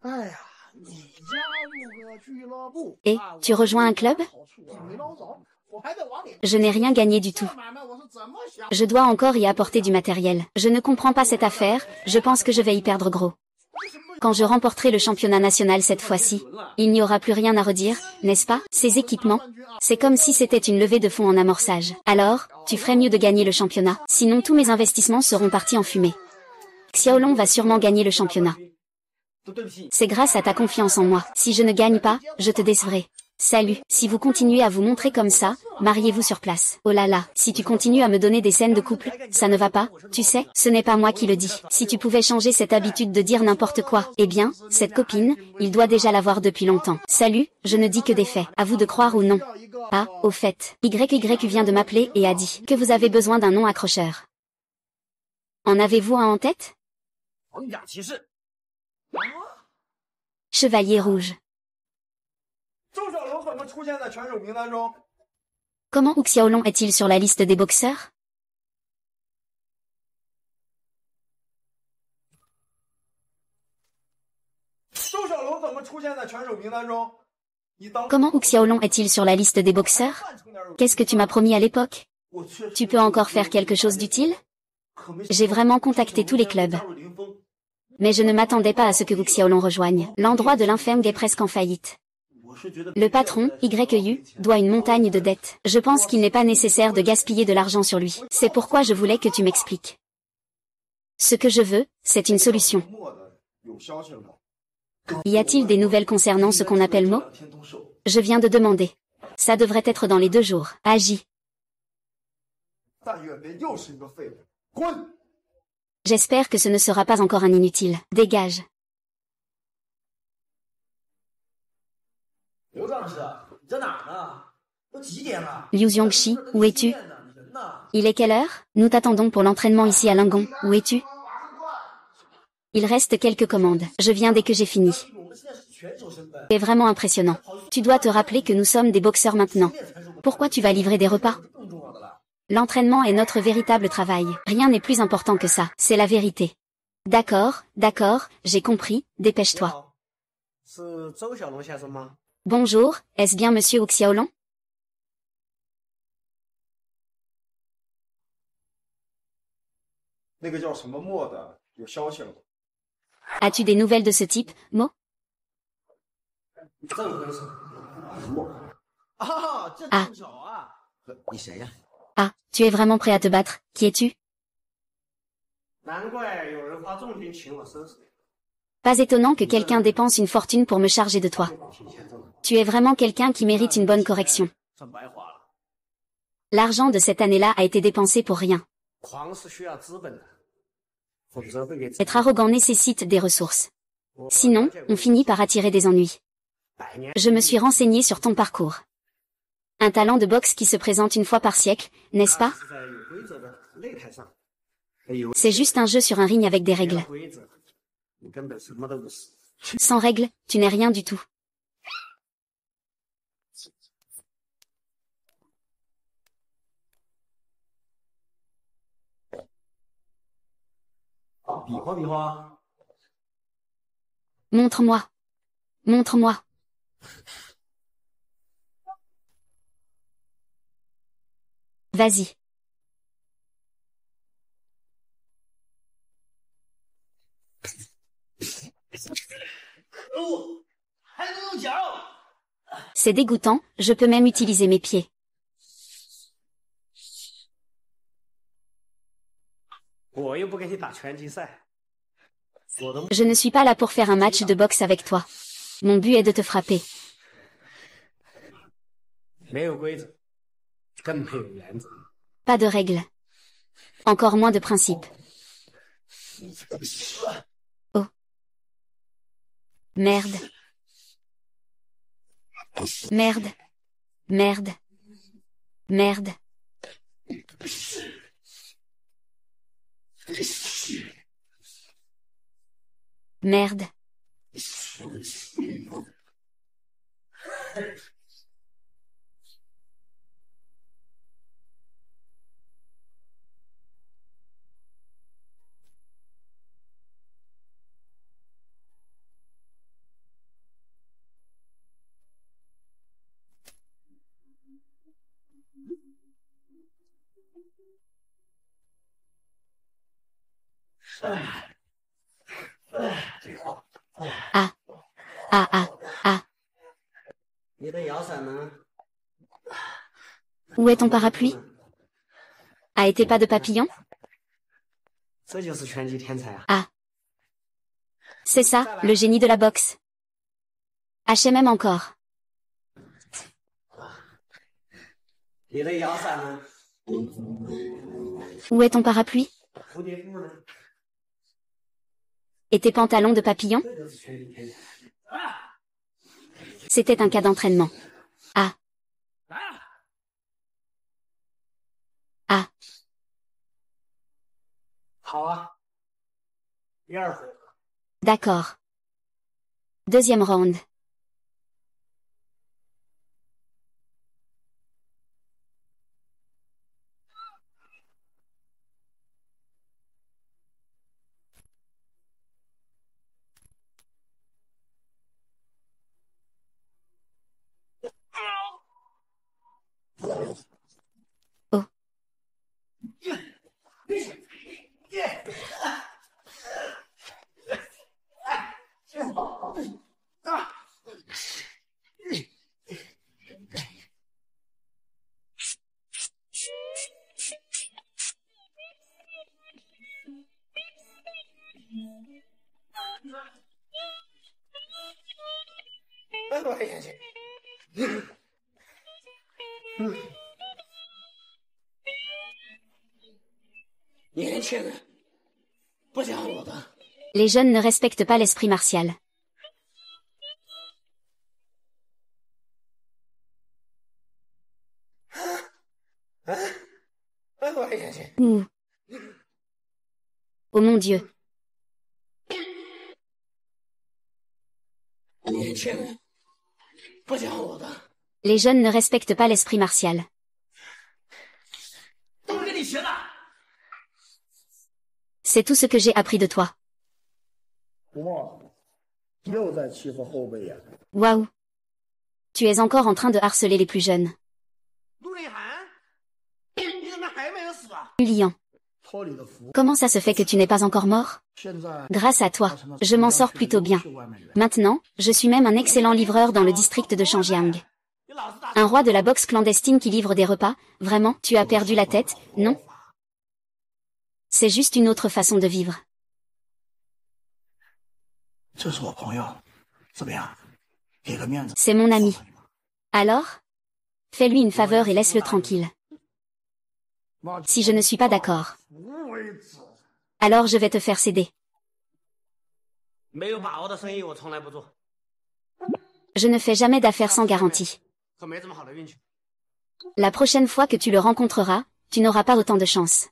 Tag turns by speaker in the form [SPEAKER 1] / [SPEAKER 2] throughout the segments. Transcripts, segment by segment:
[SPEAKER 1] 哎呀，你加入个俱乐部
[SPEAKER 2] Et,
[SPEAKER 1] 啊，
[SPEAKER 2] tu
[SPEAKER 1] 我
[SPEAKER 2] rejoins un
[SPEAKER 1] 有
[SPEAKER 2] club?
[SPEAKER 1] 点好处是没捞着，我还得往里
[SPEAKER 2] Je n'ai rien gagné du
[SPEAKER 1] 这
[SPEAKER 2] tout.
[SPEAKER 1] 买卖我是怎么想？
[SPEAKER 2] Je dois encore y apporter du matériel. Je ne comprends pas cette affaire, je pense que je vais y perdre gros. Quand je remporterai le championnat national cette fois-ci, il n'y aura plus rien à redire, n'est-ce pas? Ces équipements, c'est comme si c'était une levée de fonds en amorçage. Alors, tu ferais mieux de gagner le championnat, sinon tous mes investissements seront partis en fumée. Xiaolong va sûrement gagner le championnat. C'est grâce à ta confiance en moi. Si je ne gagne pas, je te décevrai. Salut, si vous continuez à vous montrer comme ça, mariez-vous sur place. Oh là là, si tu continues à me donner des scènes de couple, ça ne va pas, tu sais, ce n'est pas moi qui le dis. Si tu pouvais changer cette habitude de dire n'importe quoi, eh bien, cette copine, il doit déjà l'avoir depuis longtemps. Salut, je ne dis que des faits, à vous de croire ou non. Ah, au fait, YY vient de m'appeler et a dit que vous avez besoin d'un nom accrocheur. En avez-vous un en tête? Chevalier rouge. Comment Hu Xiaolong est-il sur la liste des boxeurs? Comment Hu Xiaolong est-il sur la liste des boxeurs? Qu'est-ce que tu m'as promis à l'époque? Tu peux encore faire quelque chose d'utile? J'ai vraiment contacté tous les clubs. Mais je ne m'attendais pas à ce que Hu Xiaolong rejoigne. L'endroit de l'infême est presque en faillite. Le patron, YU, doit une montagne de dettes. Je pense qu'il n'est pas nécessaire de gaspiller de l'argent sur lui. C'est pourquoi je voulais que tu m'expliques. Ce que je veux, c'est une solution. Y a-t-il des nouvelles concernant ce qu'on appelle Mo? Je viens de demander. Ça devrait être dans les 2 jours. Agis. J'espère que ce ne sera pas encore un inutile. Dégage. Liu Xiongxi, où es-tu? Il est quelle heure? Nous t'attendons pour l'entraînement ici à Lingon. Où es-tu? Il reste quelques commandes. Je viens dès que j'ai fini. C'est vraiment impressionnant. Tu dois te rappeler que nous sommes des boxeurs maintenant. Pourquoi tu vas livrer des repas? L'entraînement est notre véritable travail. Rien n'est plus important que ça. C'est la vérité. D'accord, d'accord, j'ai compris. Dépêche-toi. Bonjour, est-ce bien monsieur Hu Xiaolong? As-tu des nouvelles de ce type, Mo? Ah. Ah, tu es vraiment prêt à te battre. Qui es-tu? Pas étonnant que quelqu'un dépense une fortune pour me charger de toi. Tu es vraiment quelqu'un qui mérite une bonne correction. L'argent de cette année-là a été dépensé pour rien. Être arrogant nécessite des ressources. Sinon, on finit par attirer des ennuis. Je me suis renseigné sur ton parcours. Un talent de boxe qui se présente une fois par siècle, n'est-ce pas? C'est juste un jeu sur un ring avec des règles. Sans règles, tu n'es rien du tout. Montre-moi. Montre-moi. Vas-y. C'est dégoûtant, je peux même utiliser mes pieds. Je ne suis pas là pour faire un match de boxe avec toi. Mon but est de te frapper. Pas de règles. Encore moins de principes. Oh. Merde. Merde. Merde. Merde. Merde. Ah, ah, ah, ah.
[SPEAKER 3] 你的摇伞呢？
[SPEAKER 2] Où est ton parapluie? A été pas de papillon?
[SPEAKER 3] 这就是拳击天才啊！
[SPEAKER 2] Ah. C'est ça, le génie de la boxe. HMM encore.
[SPEAKER 3] 你的摇伞呢？
[SPEAKER 2] Où est ton parapluie?
[SPEAKER 3] 蝴蝶步呢？
[SPEAKER 2] Et tes pantalons de papillon?
[SPEAKER 3] 这就是拳击天才。
[SPEAKER 2] C'était un cas d'entraînement. Ah,
[SPEAKER 3] 啊！
[SPEAKER 2] ah.
[SPEAKER 3] 好啊，第二回合。
[SPEAKER 2] D'accord. Deuxième round. Oh. Les jeunes ne respectent pas l'esprit martial. Ouh. Oh mon Dieu. Les jeunes ne respectent pas l'esprit martial. C'est tout ce que j'ai appris de toi.
[SPEAKER 1] 不嘛，又在欺负后辈呀、
[SPEAKER 2] Waouh. Tu es encore en train de harceler les plus jeunes.
[SPEAKER 3] 陆立涵，你怎么还没有死啊？
[SPEAKER 2] Humiliant.
[SPEAKER 1] 托你的福，
[SPEAKER 2] Comment ça se fait que tu n'es pas encore mort?
[SPEAKER 1] 现在
[SPEAKER 2] Grâce à toi, je m'en sors plutôt bien. Maintenant, je suis même un excellent livreur dans le district de Shangjiang.
[SPEAKER 3] 你老子大
[SPEAKER 2] Un roi de la boxe clandestine qui livre des repas? Vraiment, tu as perdu la tête, non? C'est juste une autre façon de vivre.
[SPEAKER 1] 这是我朋友，怎么样？给个面子。
[SPEAKER 2] C'est mon ami. Alors? Fais-lui une faveur et laisse-le tranquille. Si je ne suis pas d'accord,
[SPEAKER 1] 无为子，
[SPEAKER 2] alors je vais te faire céder.
[SPEAKER 3] 没有把握的生意我从来不做，
[SPEAKER 2] Je ne fais jamais d'affaires sans garantie.
[SPEAKER 3] 可没这么好的运气。
[SPEAKER 2] La prochaine fois que tu le rencontreras, tu n'auras pas autant de chance.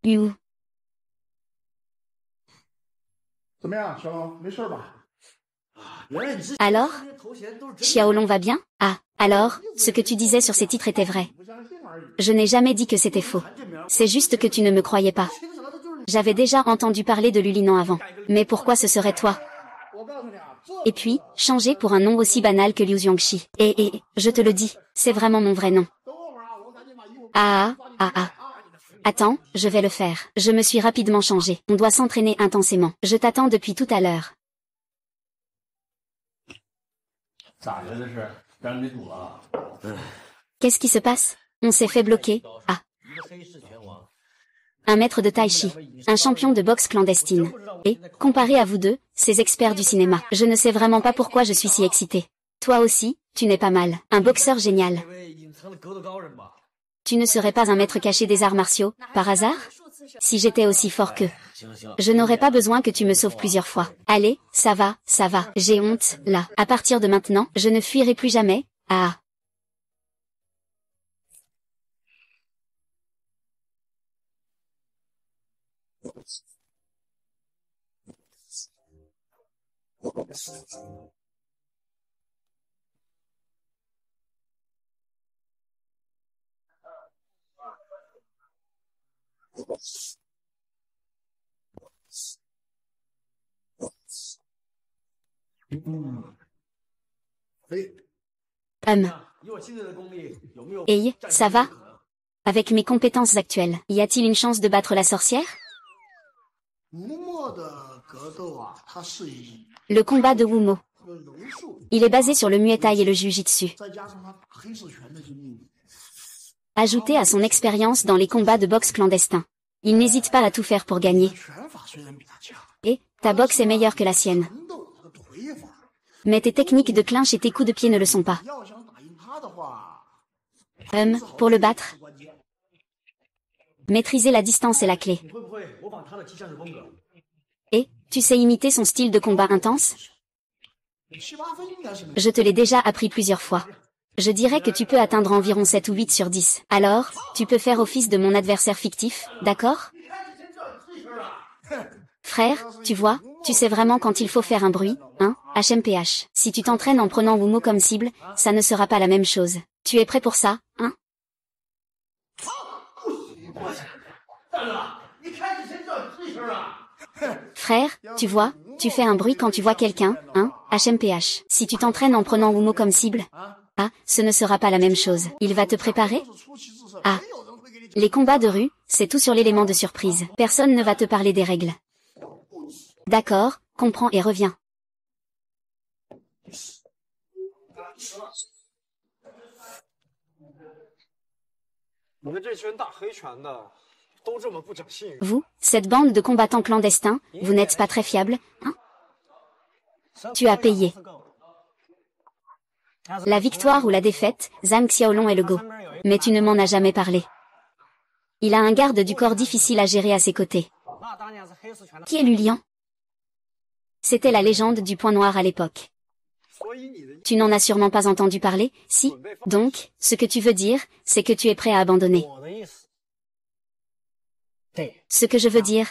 [SPEAKER 2] You.
[SPEAKER 1] 怎么样，小龙，没事吧？
[SPEAKER 3] 原来你是
[SPEAKER 2] Alors?
[SPEAKER 3] 这些头衔都是真的。
[SPEAKER 2] Xiaolong va bien? Ah, alors, ce que tu disais sur ces titres était vrai.
[SPEAKER 1] 不相信而已。
[SPEAKER 2] Je n'ai jamais dit que c'était faux. C'est juste que tu ne me croyais pas. J'avais déjà entendu parler de Lulinan avant. Mais pourquoi ce serait toi?
[SPEAKER 1] 我告诉你啊，这
[SPEAKER 2] Et puis, changer pour un nom aussi banal que Liu Xiangxi. Et, je te le dis, c'est vraiment mon vrai nom.
[SPEAKER 1] 等会儿啊，我赶紧把衣服
[SPEAKER 2] Ah, ah, ah. Attends, je vais le faire. Je me suis rapidement changé. On doit s'entraîner intensément. Je t'attends depuis tout à l'heure.
[SPEAKER 4] 咋的这是？让人给堵了？
[SPEAKER 2] Qu'est-ce qui se passe? On s'est fait bloquer. Ah.
[SPEAKER 4] 一个黑市拳王，
[SPEAKER 2] Un maître de tai chi. Un champion de boxe clandestine. Et, comparé à vous deux, ces experts du cinéma, je ne sais vraiment pas pourquoi je suis si excitée. Toi aussi, tu n'es pas mal. Un boxeur génial.
[SPEAKER 4] 这位隐藏的格斗高人吧？
[SPEAKER 2] Tu ne serais pas un maître caché des arts martiaux, par hasard? Si j'étais aussi fort qu'eux,
[SPEAKER 4] 行行，
[SPEAKER 2] je n'aurais pas besoin que tu me sauves plusieurs fois. Allez, ça va, j'ai honte, là. À partir de maintenant, je ne fuirai plus jamais. Ah. Hey, ça va? Avec mes compétences actuelles, y a-t-il une chance de battre la sorcière? Le combat de Wumo. Il est basé sur le Muay Thai et le Jiu-Jitsu. Ajouté à son expérience dans les combats de boxe clandestins. Il n'hésite pas à tout faire pour gagner. Et, ta boxe est meilleure que la sienne. Mais tes techniques de clinch et tes coups de pied ne le sont pas. Pour le battre, maîtriser la distance est la clé. Et, tu sais imiter son style de combat intense? Je te l'ai déjà appris plusieurs fois. Je dirais que tu peux atteindre environ 7 ou 8 sur 10. Alors, tu peux faire office de mon adversaire fictif, d'accord? Frère, tu vois, tu sais vraiment quand il faut faire un bruit, hein, HMPH. Si tu t'entraînes en prenant Wumo comme cible, ça ne sera pas la même chose. Tu es prêt pour ça, hein? Frère, tu vois, tu fais un bruit quand tu vois quelqu'un, hein, HMPH. Si tu t'entraînes en prenant Wumo comme cible, ah, ce ne sera pas la même chose. Il va te préparer? Ah. Les combats de rue, c'est tout sur l'élément de surprise. Personne ne va te parler des règles. D'accord, comprends et reviens. Vous, cette bande de combattants clandestins, vous n'êtes pas très fiable, hein? Tu as payé. La victoire ou la défaite, Zhang Xiaolong est le go. Mais tu ne m'en as jamais parlé. Il a un garde du corps difficile à gérer à ses côtés. Qui est Lulian? C'était la légende du point noir à l'époque. Tu n'en as sûrement pas entendu parler, si? Donc, ce que tu veux dire, c'est que tu es prêt à abandonner. Ce que je veux dire,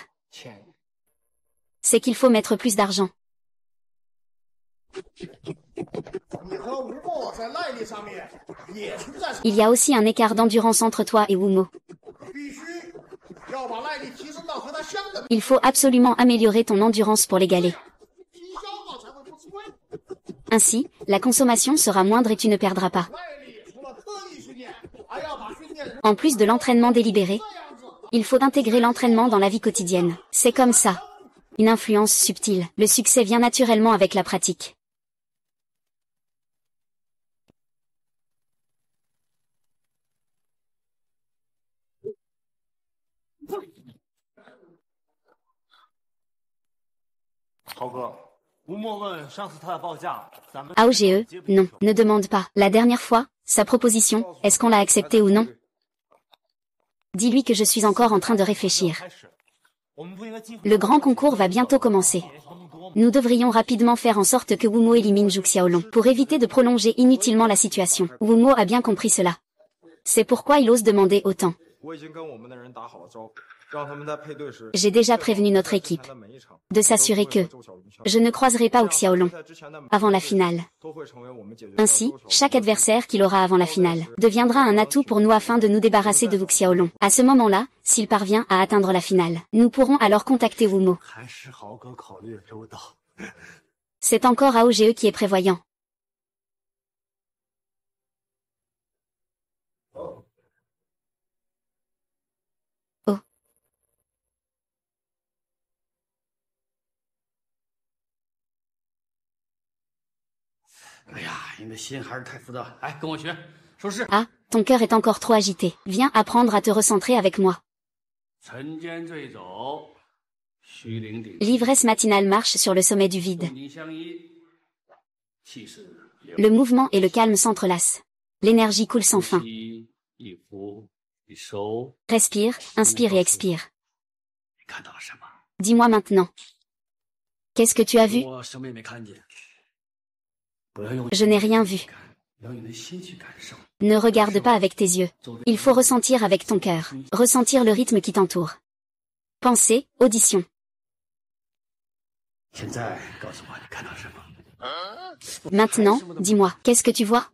[SPEAKER 2] c'est qu'il faut mettre plus d'argent. Il y a aussi un écart d'endurance entre toi et Wumo. Il faut absolument améliorer ton endurance pour l'égaler. Ainsi, la consommation sera moindre et tu ne perdras pas. En plus de l'entraînement délibéré, il faut intégrer l'entraînement dans la vie quotidienne. C'est comme ça. Une influence subtile. Le succès vient naturellement avec la pratique. AOGE, non, ne demande pas. La dernière fois, sa proposition, est-ce qu'on l'a acceptée ou non? Dis-lui que je suis encore en train de réfléchir. Le grand concours va bientôt commencer. Nous devrions rapidement faire en sorte que Wumo élimine Zhou Xiaolong, pour éviter de prolonger inutilement la situation. Wumo a bien compris cela. C'est pourquoi il ose demander autant. J'ai déjà prévenu notre équipe de s'assurer que je ne croiserai pas Zhou Xiaolong avant la finale. Ainsi, chaque adversaire qu'il aura avant la finale deviendra un atout pour nous afin de nous débarrasser de Zhou Xiaolong. À ce moment-là, s'il parvient à atteindre la finale, nous pourrons alors contacter Wumo. C'est encore AOGE qui est prévoyant. Ah, ton cœur est encore trop agité. Viens apprendre à te recentrer avec moi. L'ivresse matinale marche sur le sommet du vide. Le mouvement et le calme s'entrelacent. L'énergie coule sans fin. Respire, inspire et expire. Dis-moi maintenant. Qu'est-ce que tu as vu? Je n'ai rien vu. Ne regarde pas avec tes yeux. Il faut ressentir avec ton cœur. Ressentir le rythme qui t'entoure. Pensée, audition. Maintenant, dis-moi, qu'est-ce que tu vois?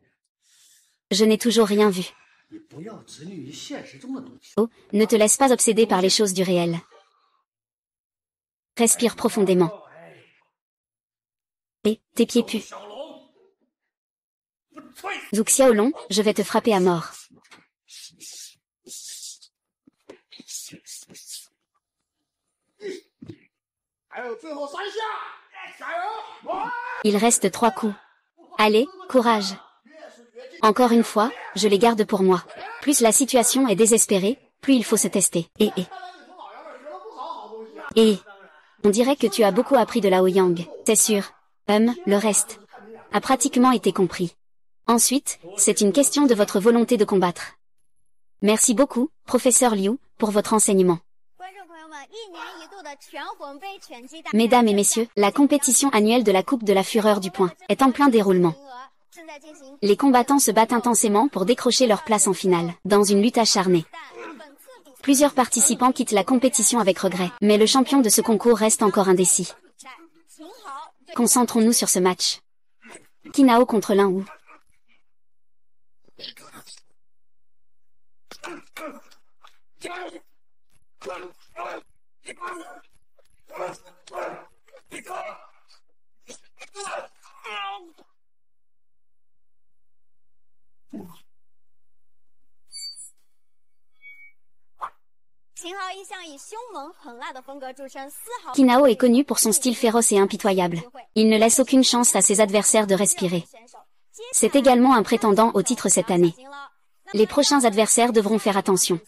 [SPEAKER 2] Je n'ai toujours rien vu. Oh, ne te laisse pas obséder par les choses du réel. Respire profondément. Et tes pieds puent. Zhu Xiaolong, je vais te frapper à mort. Il reste 3 coups. Allez, courage. Encore une fois, je les garde pour moi. Plus la situation est désespérée, plus il faut se tester. On dirait que tu as beaucoup appris de Lao Yang. C'est sûr. Le reste a pratiquement été compris. Ensuite, c'est une question de votre volonté de combattre. Merci beaucoup, professeur Liu, pour votre enseignement. Mesdames et messieurs, la compétition annuelle de la Coupe de la Fureur du Poing est en plein déroulement. Les combattants se battent intensément pour décrocher leur place en finale, dans une lutte acharnée. Plusieurs participants quittent la compétition avec regret, mais le champion de ce concours reste encore indécis. Concentrons-nous sur ce match. Qinao contre Lin Wu. Qinao est connu pour son style féroce et impitoyable. Il ne laisse aucune chance à ses adversaires de respirer. C'est également un prétendant au titre cette année. Les prochains adversaires devront faire attention.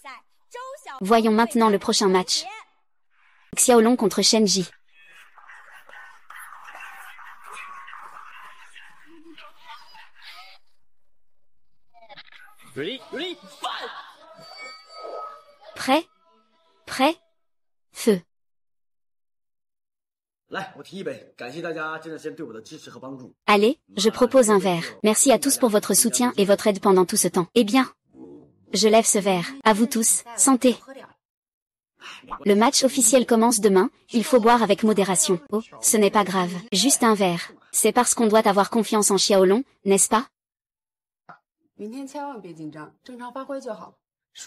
[SPEAKER 2] Voyons maintenant le prochain match. Xiaolong contre Shen Ji. Prêt? Prêt? Feu. Allez, je propose un verre. Merci à tous pour votre soutien et votre aide pendant tout ce temps. Eh bien, je lève ce verre. À vous tous, santé. Le match officiel commence demain, il faut boire avec modération. Oh, ce n'est pas grave, juste un verre. C'est parce qu'on doit avoir confiance en Xiaolong, n'est-ce pas?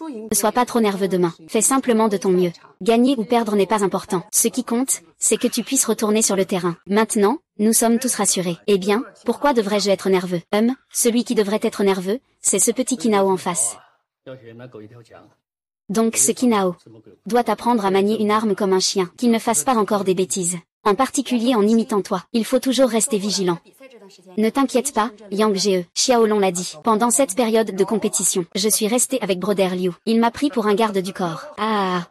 [SPEAKER 2] Ne sois pas trop nerveux demain. Fais simplement de ton mieux. Gagner ou perdre n'est pas important. Ce qui compte, c'est que tu puisses retourner sur le terrain. Maintenant, nous sommes tous rassurés. Eh bien, pourquoi devrais-je être nerveux? Celui qui devrait être nerveux, c'est ce petit Qinao en face. Donc ce Qinao doit apprendre à manier une arme comme un chien, qu'il ne fasse pas encore des bêtises. En particulier en imitant toi. Il faut toujours rester vigilant. Ne t'inquiète pas, Yang Ge, Xiaolong l'a dit. Pendant cette période de compétition, je suis resté avec Brother Liu. Il m'a pris pour un garde du corps. Ah.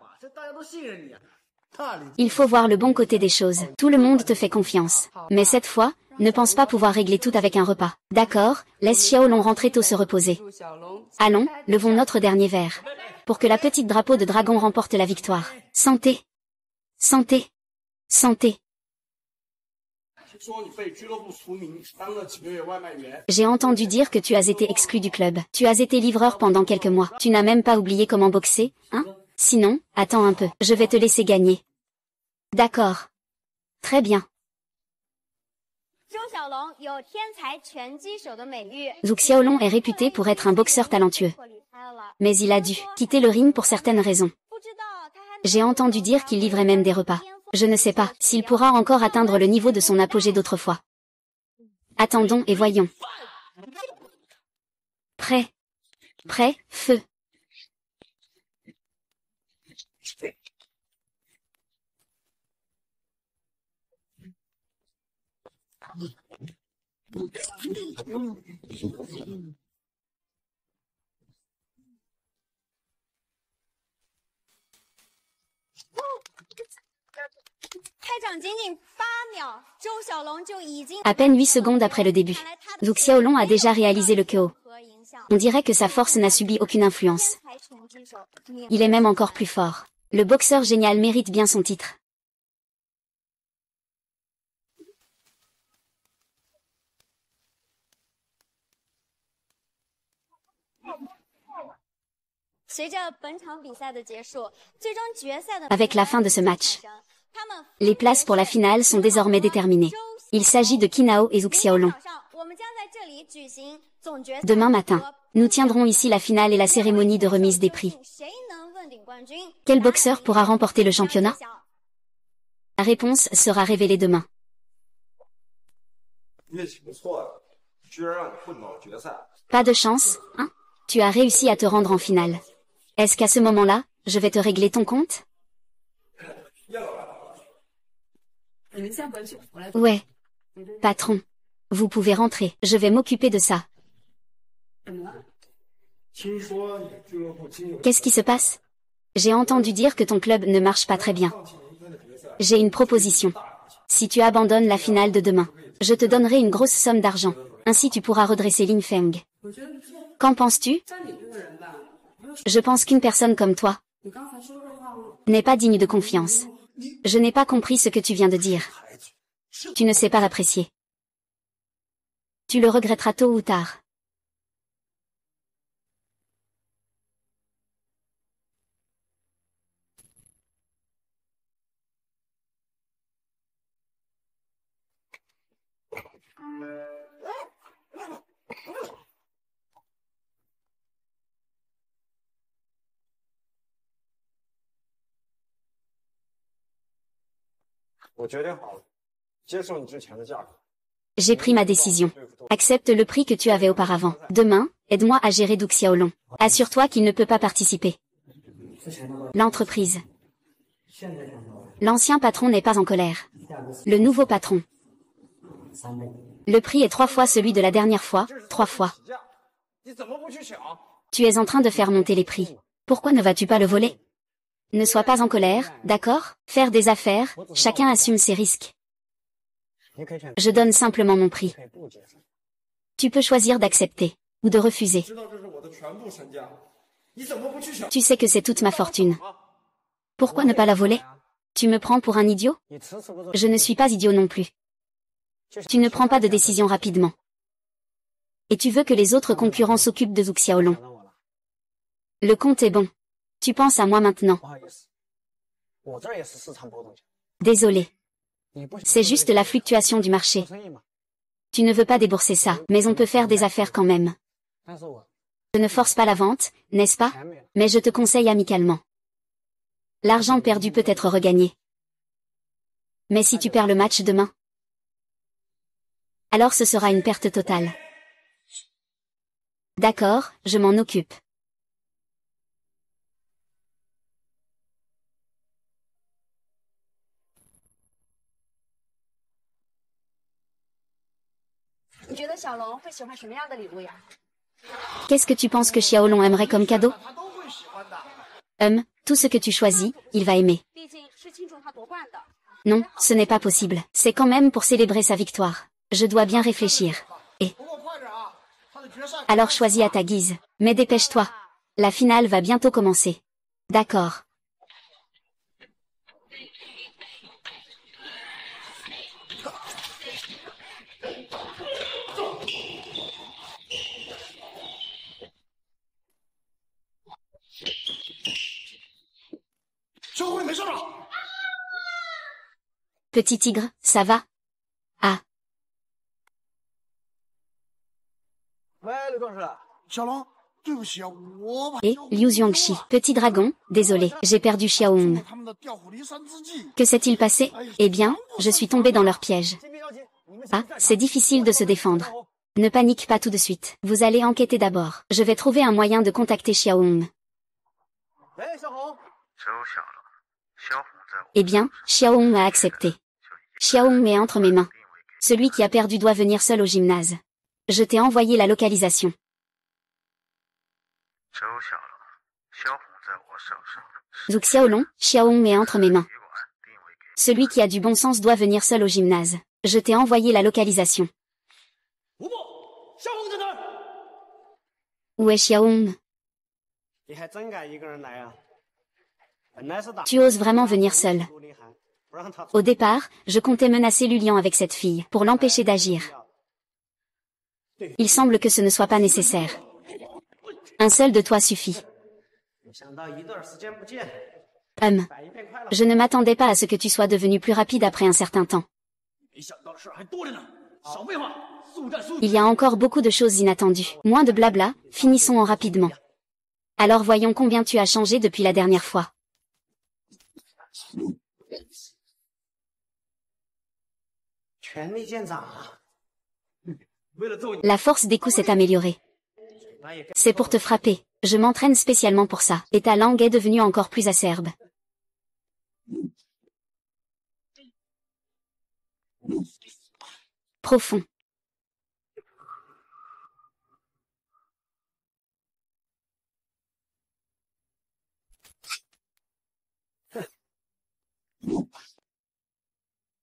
[SPEAKER 2] Il faut voir le bon côté des choses. Tout le monde te fait confiance. Mais cette fois, ne pense pas pouvoir régler tout avec un repas. D'accord, laisse Xiaolong rentrer tôt se reposer. Allons, levons notre dernier verre. Pour que la petite drapeau de dragon remporte la victoire. Santé. Santé. Santé. J'ai entendu dire que tu as été exclu du club. Tu as été livreur pendant quelques mois. Tu n'as même pas oublié comment boxer, hein? Sinon, attends un peu. Je vais te laisser gagner. D'accord. Très bien. Zhu Xiaolong est réputé pour être un boxeur talentueux. Mais il a dû quitter le ring pour certaines raisons. J'ai entendu dire qu'il livrait même des repas. Je ne sais pas s'il pourra encore atteindre le niveau de son apogée d'autrefois. Attendons et voyons. Prêt. Prêt, feu. À peine 8 secondes après le début, Zhu Xiaolong a déjà réalisé le KO. On dirait que sa force n'a subi aucune influence. Il est même encore plus fort. Le boxeur génial mérite bien son titre. Avec la fin de ce match, les places pour la finale sont désormais déterminées. Il s'agit de Qinao et Zhu Xiaolong. Demain matin, nous tiendrons ici la finale et la cérémonie de remise des prix. Quel boxeur pourra remporter le championnat? La réponse sera révélée demain. Pas de chance, hein? Tu as réussi à te rendre en finale. Est-ce qu'à ce moment-là, je vais te régler ton compte? Ouais. Patron. Vous pouvez rentrer, je vais m'occuper de ça. Qu'est-ce qui se passe? J'ai entendu dire que ton club ne marche pas très bien. J'ai une proposition. Si tu abandonnes la finale de demain, je te donnerai une grosse somme d'argent. Ainsi tu pourras redresser Linfeng. Qu'en penses-tu? Je pense qu'une personne comme toi n'est pas digne de confiance. Je n'ai pas compris ce que tu viens de dire. Tu ne sais pas l'apprécier. Tu le regretteras tôt ou tard. J'ai pris ma décision. Accepte le prix que tu avais auparavant. Demain, aide-moi à gérer Du Xiaolong. Assure-toi qu'il ne peut pas participer. L'entreprise. L'ancien patron n'est pas en colère. Le nouveau patron. Le prix est 3 fois celui de la dernière fois, 3 fois. Tu es en train de faire monter les prix. Pourquoi ne vas-tu pas le voler? Ne sois pas en colère, d'accord? Faire des affaires, chacun assume ses risques. Je donne simplement mon prix. Tu peux choisir d'accepter ou de refuser. Tu sais que c'est toute ma fortune. Pourquoi ne pas la voler? Tu me prends pour un idiot? Je ne suis pas idiot non plus. Tu ne prends pas de décision rapidement. Et tu veux que les autres concurrents s'occupent de Du Xiaolong. Le compte est bon. Tu penses à moi maintenant. Désolé. C'est juste la fluctuation du marché. Tu ne veux pas débourser ça, mais on peut faire des affaires quand même. Je ne force pas la vente, n'est-ce pas? Mais je te conseille amicalement. L'argent perdu peut être regagné. Mais si tu perds le match demain, alors ce sera une perte totale. D'accord, je m'en occupe. Qu'est-ce que tu penses que Xiaolong aimerait comme cadeau? Tout ce que tu choisis, il va aimer. Non, ce n'est pas possible. C'est quand même pour célébrer sa victoire. Je dois bien réfléchir. Et alors choisis à ta guise. Mais dépêche-toi. La finale va bientôt commencer. D'accord. Petit tigre, ça va? Ah. Et, Liu Xiangxi, petit dragon, désolé, j'ai perdu Xiaohong. Que s'est-il passé? Eh bien, je suis tombé dans leur piège. Ah, c'est difficile de se défendre. Ne panique pas tout de suite. Vous allez enquêter d'abord. Je vais trouver un moyen de contacter Xiaohong. Eh bien, Xiaohong a accepté. Xiaohong est entre mes mains. Celui qui a perdu doit venir seul au gymnase. Je t'ai envoyé la localisation. Du Xiaolong, Xiaohong est entre mes mains. Celui qui a du bon sens doit venir seul au gymnase. Je t'ai envoyé la localisation. Où est Xiaohong? Tu oses vraiment venir seul. Au départ, je comptais menacer Lulian avec cette fille, pour l'empêcher d'agir. Il semble que ce ne soit pas nécessaire. Un seul de toi suffit. Je ne m'attendais pas à ce que tu sois devenu plus rapide après un certain temps. Il y a encore beaucoup de choses inattendues. Moins de blabla, finissons-en rapidement. Alors voyons combien tu as changé depuis la dernière fois. La force des coups s'est améliorée. C'est pour te frapper. Je m'entraîne spécialement pour ça. Et ta langue est devenue encore plus acerbe. Profond.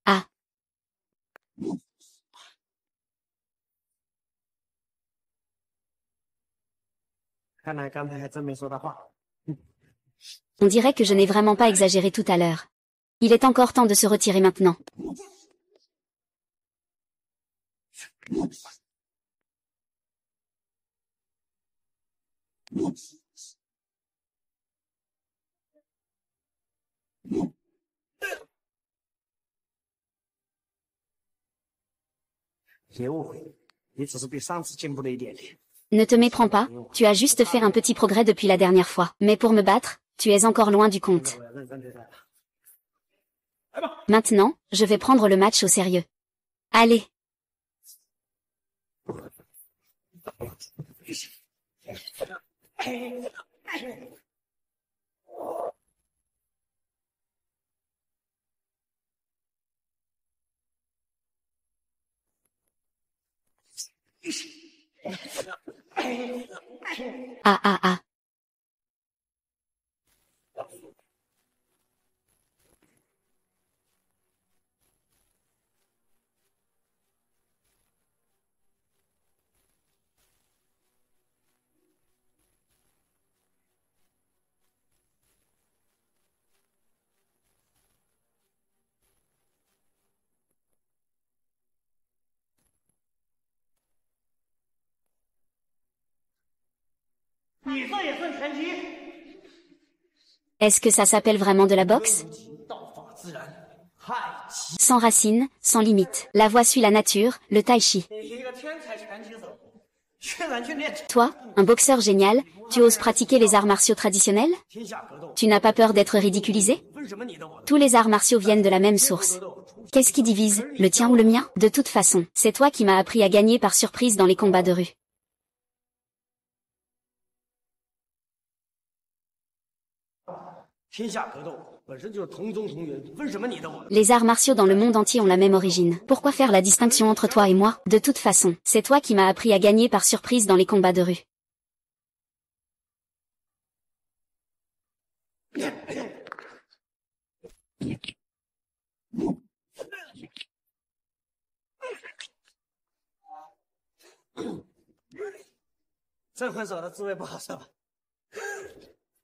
[SPEAKER 2] Ah. On dirait que je n'ai vraiment pas exagéré tout à l'heure. Il est encore temps de se retirer maintenant. Ne te méprends pas, tu as juste fait un petit progrès depuis la dernière fois. Mais pour me battre, tu es encore loin du compte. Maintenant, je vais prendre le match au sérieux. Allez. Ah ah ah. Est-ce que ça s'appelle vraiment de la boxe? Sans racines, sans limite. La voie suit la nature, le tai chi. Toi, un boxeur génial, tu oses pratiquer les arts martiaux traditionnels? Tu n'as pas peur d'être ridiculisé? Tous les arts martiaux viennent de la même source. Qu'est-ce qui divise, le tien ou le mien? De toute façon, c'est toi qui m'as appris à gagner par surprise dans les combats de rue. Les arts martiaux dans le monde entier ont la même origine. Pourquoi faire la distinction entre toi et moi? De toute façon, c'est toi qui m'as appris à gagner par surprise dans les combats de rue.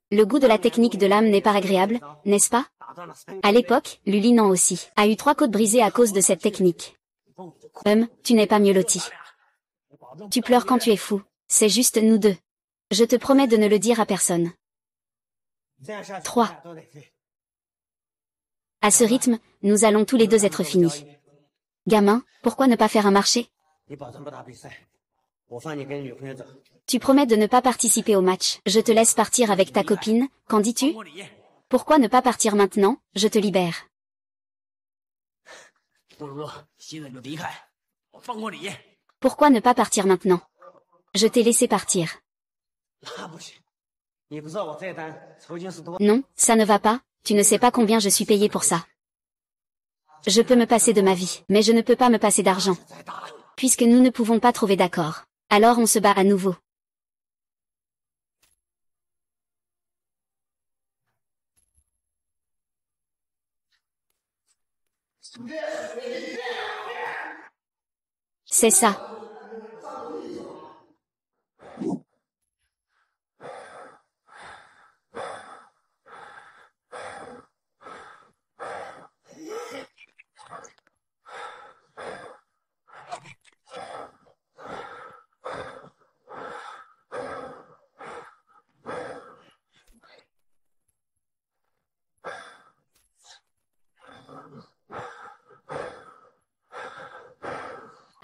[SPEAKER 2] Le goût de la technique de l'âme n'est pas agréable, n'est-ce pas? À l'époque, Lulinan aussi a eu 3 côtes brisées à cause de cette technique. Tu n'es pas mieux loti. Tu pleures quand tu es fou. C'est juste nous deux. Je te promets de ne le dire à personne. 3. À ce rythme, nous allons tous les deux être finis. Gamin, pourquoi ne pas faire un marché? Tu promets de ne pas participer au match. Je te laisse partir avec ta copine, qu'en dis-tu? Pourquoi ne pas partir maintenant? Je te libère. Pourquoi ne pas partir maintenant? Je t'ai laissé partir. Non, ça ne va pas, tu ne sais pas combien je suis payé pour ça. Je peux me passer de ma vie, mais je ne peux pas me passer d'argent. Puisque nous ne pouvons pas trouver d'accord. Alors on se bat à nouveau. C'est ça.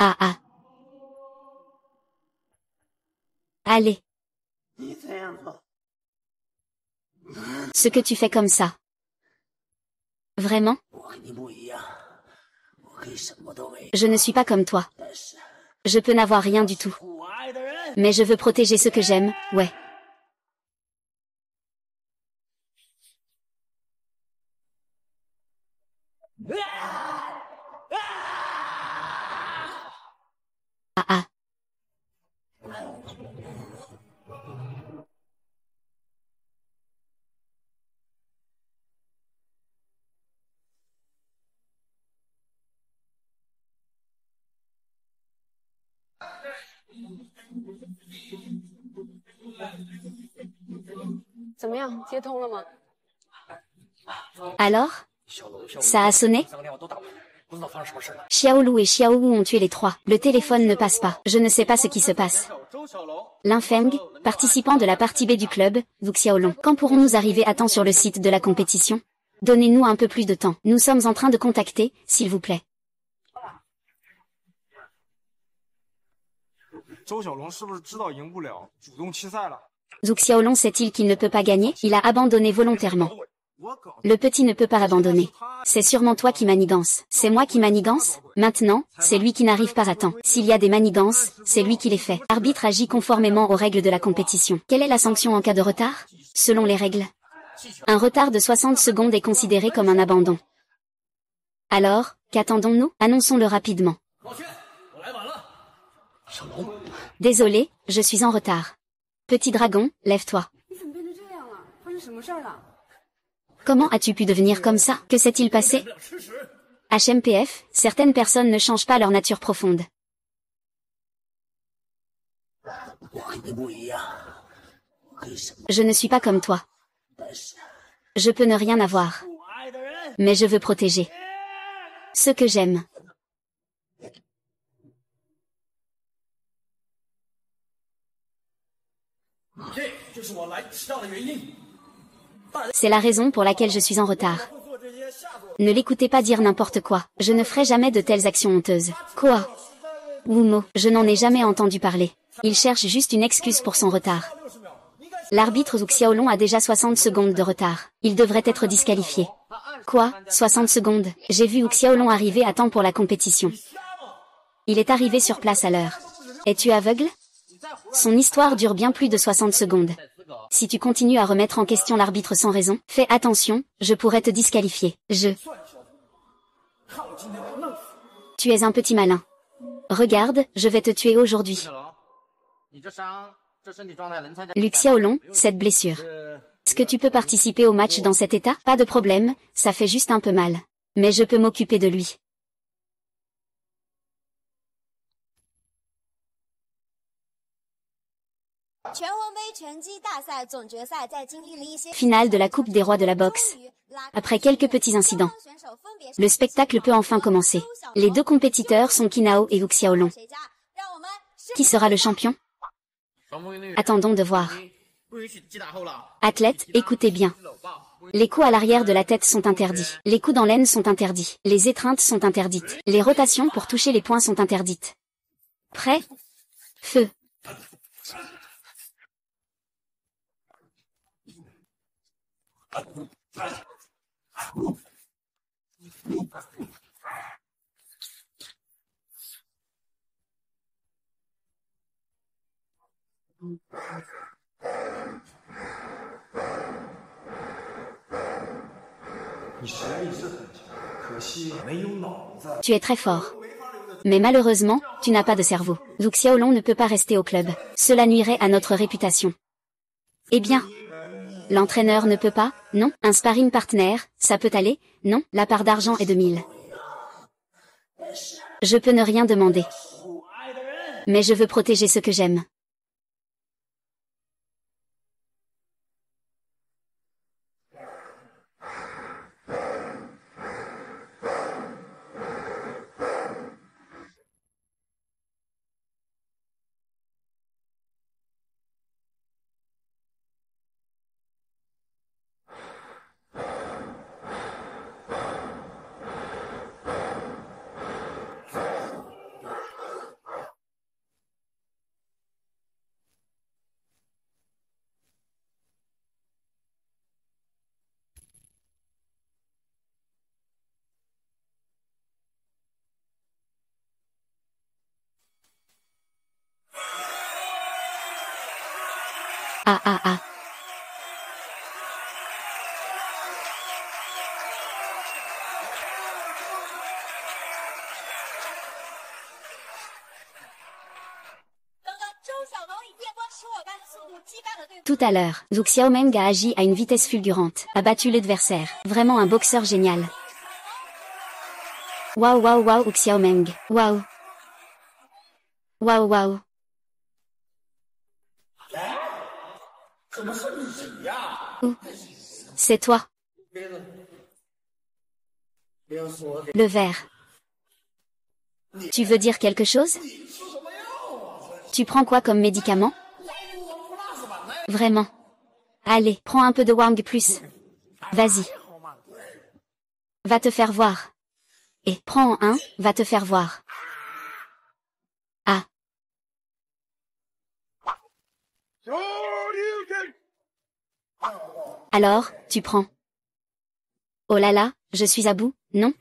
[SPEAKER 2] Ah ah. Allez. Ce que tu fais comme ça. Vraiment? Je ne suis pas comme toi. Je peux n'avoir rien du tout.
[SPEAKER 3] 我爱的人。
[SPEAKER 2] Mais je veux protéger ce que j'aime, ouais. Ah ah. Alors? Ça a sonné? Xiaolu et Xiaowu ont tué les trois. Le téléphone ne passe pas. Je ne sais pas ce qui se passe. Linfeng, participant de la partie B du club, Wu Xiaolong. Quand pourrons-nous arriver à temps sur le site de la compétition? Donnez-nous un peu plus de temps. Nous sommes en train de contacter, s'il vous plaît.
[SPEAKER 5] 周小龙是不是知道赢不了，主动弃赛了？
[SPEAKER 2] Zhu Xiaolong sait-il qu'il ne peut pas gagner? Il a abandonné volontairement. Le petit ne peut pas abandonner. C'est sûrement toi qui manigance. C'est moi qui manigance? Maintenant, c'est lui qui n'arrive pas à temps. S'il y a des manigances, c'est lui qui les fait. L'arbitre agit conformément aux règles de la compétition. Quelle est la sanction en cas de retard? Selon les règles, un retard de 60 secondes est considéré comme un abandon. Alors, qu'attendons-nous? Annonçons-le rapidement. Désolé, je suis en retard. Petit dragon, lève-toi. Comment as-tu pu devenir comme ça? Que s'est-il passé? HMPF, certaines personnes ne changent pas leur nature profonde. Je ne suis pas comme toi. Je peux ne rien avoir. Mais je veux protéger ce que j'aime. C'est la raison pour laquelle je suis en retard. Ne l'écoutez pas dire n'importe quoi. Je ne ferai jamais de telles actions honteuses. Quoi? Wumo, je n'en ai jamais entendu parler. Il cherche juste une excuse pour son retard. L'arbitre Zhu Xiaolong a déjà 60 secondes de retard. Il devrait être disqualifié. Quoi? 60 secondes? J'ai vu Zhu Xiaolong arriver à temps pour la compétition. Il est arrivé sur place à l'heure. Es-tu aveugle? Son histoire dure bien plus de 60 secondes. Si tu continues à remettre en question l'arbitre sans raison, fais attention, je pourrais te disqualifier. Tu es un petit malin. Regarde, je vais te tuer aujourd'hui. Lu Xiaolong, cette blessure. Est-ce que tu peux participer au match dans cet état? Pas de problème, ça fait juste un peu mal. Mais je peux m'occuper de lui. Finale de la Coupe des Rois de la boxe. Après quelques petits incidents, le spectacle peut enfin commencer. Les deux compétiteurs sont Qinao et Wu Xiaolong. Qui sera le champion? Attendons de voir. Athlètes, écoutez bien. Les coups à l'arrière de la tête sont interdits. Les coups dans l'aine sont interdits. Les étreintes sont interdites. Les rotations pour toucher les poings sont interdites. Prêt? Feu. Tu es très fort. Mais malheureusement, tu n'as pas de cerveau. Zhu Xiaolong ne peut pas rester au club. Cela nuirait à notre réputation. Eh bien, l'entraîneur ne peut pas? Non. Un sparring partner, ça peut aller? Non. La part d'argent est de 1000. Je peux ne rien demander. Mais je veux protéger ce que j'aime. Ah ah ah. Tout à l'heure, Zhu Xiaomeng a agi à une vitesse fulgurante, a battu l'adversaire. Vraiment un boxeur génial. Waouh waouh waouh Xiaomeng. Waouh. Waouh waouh. C'est toi. Le verre. Tu veux dire quelque chose? Tu prends quoi comme médicament? Vraiment. Allez, prends un peu de Wang plus. Vas-y. Va te faire voir. Et prends un, va te faire voir. Ah. Alors, tu prends. Oh là là, je suis à bout, non?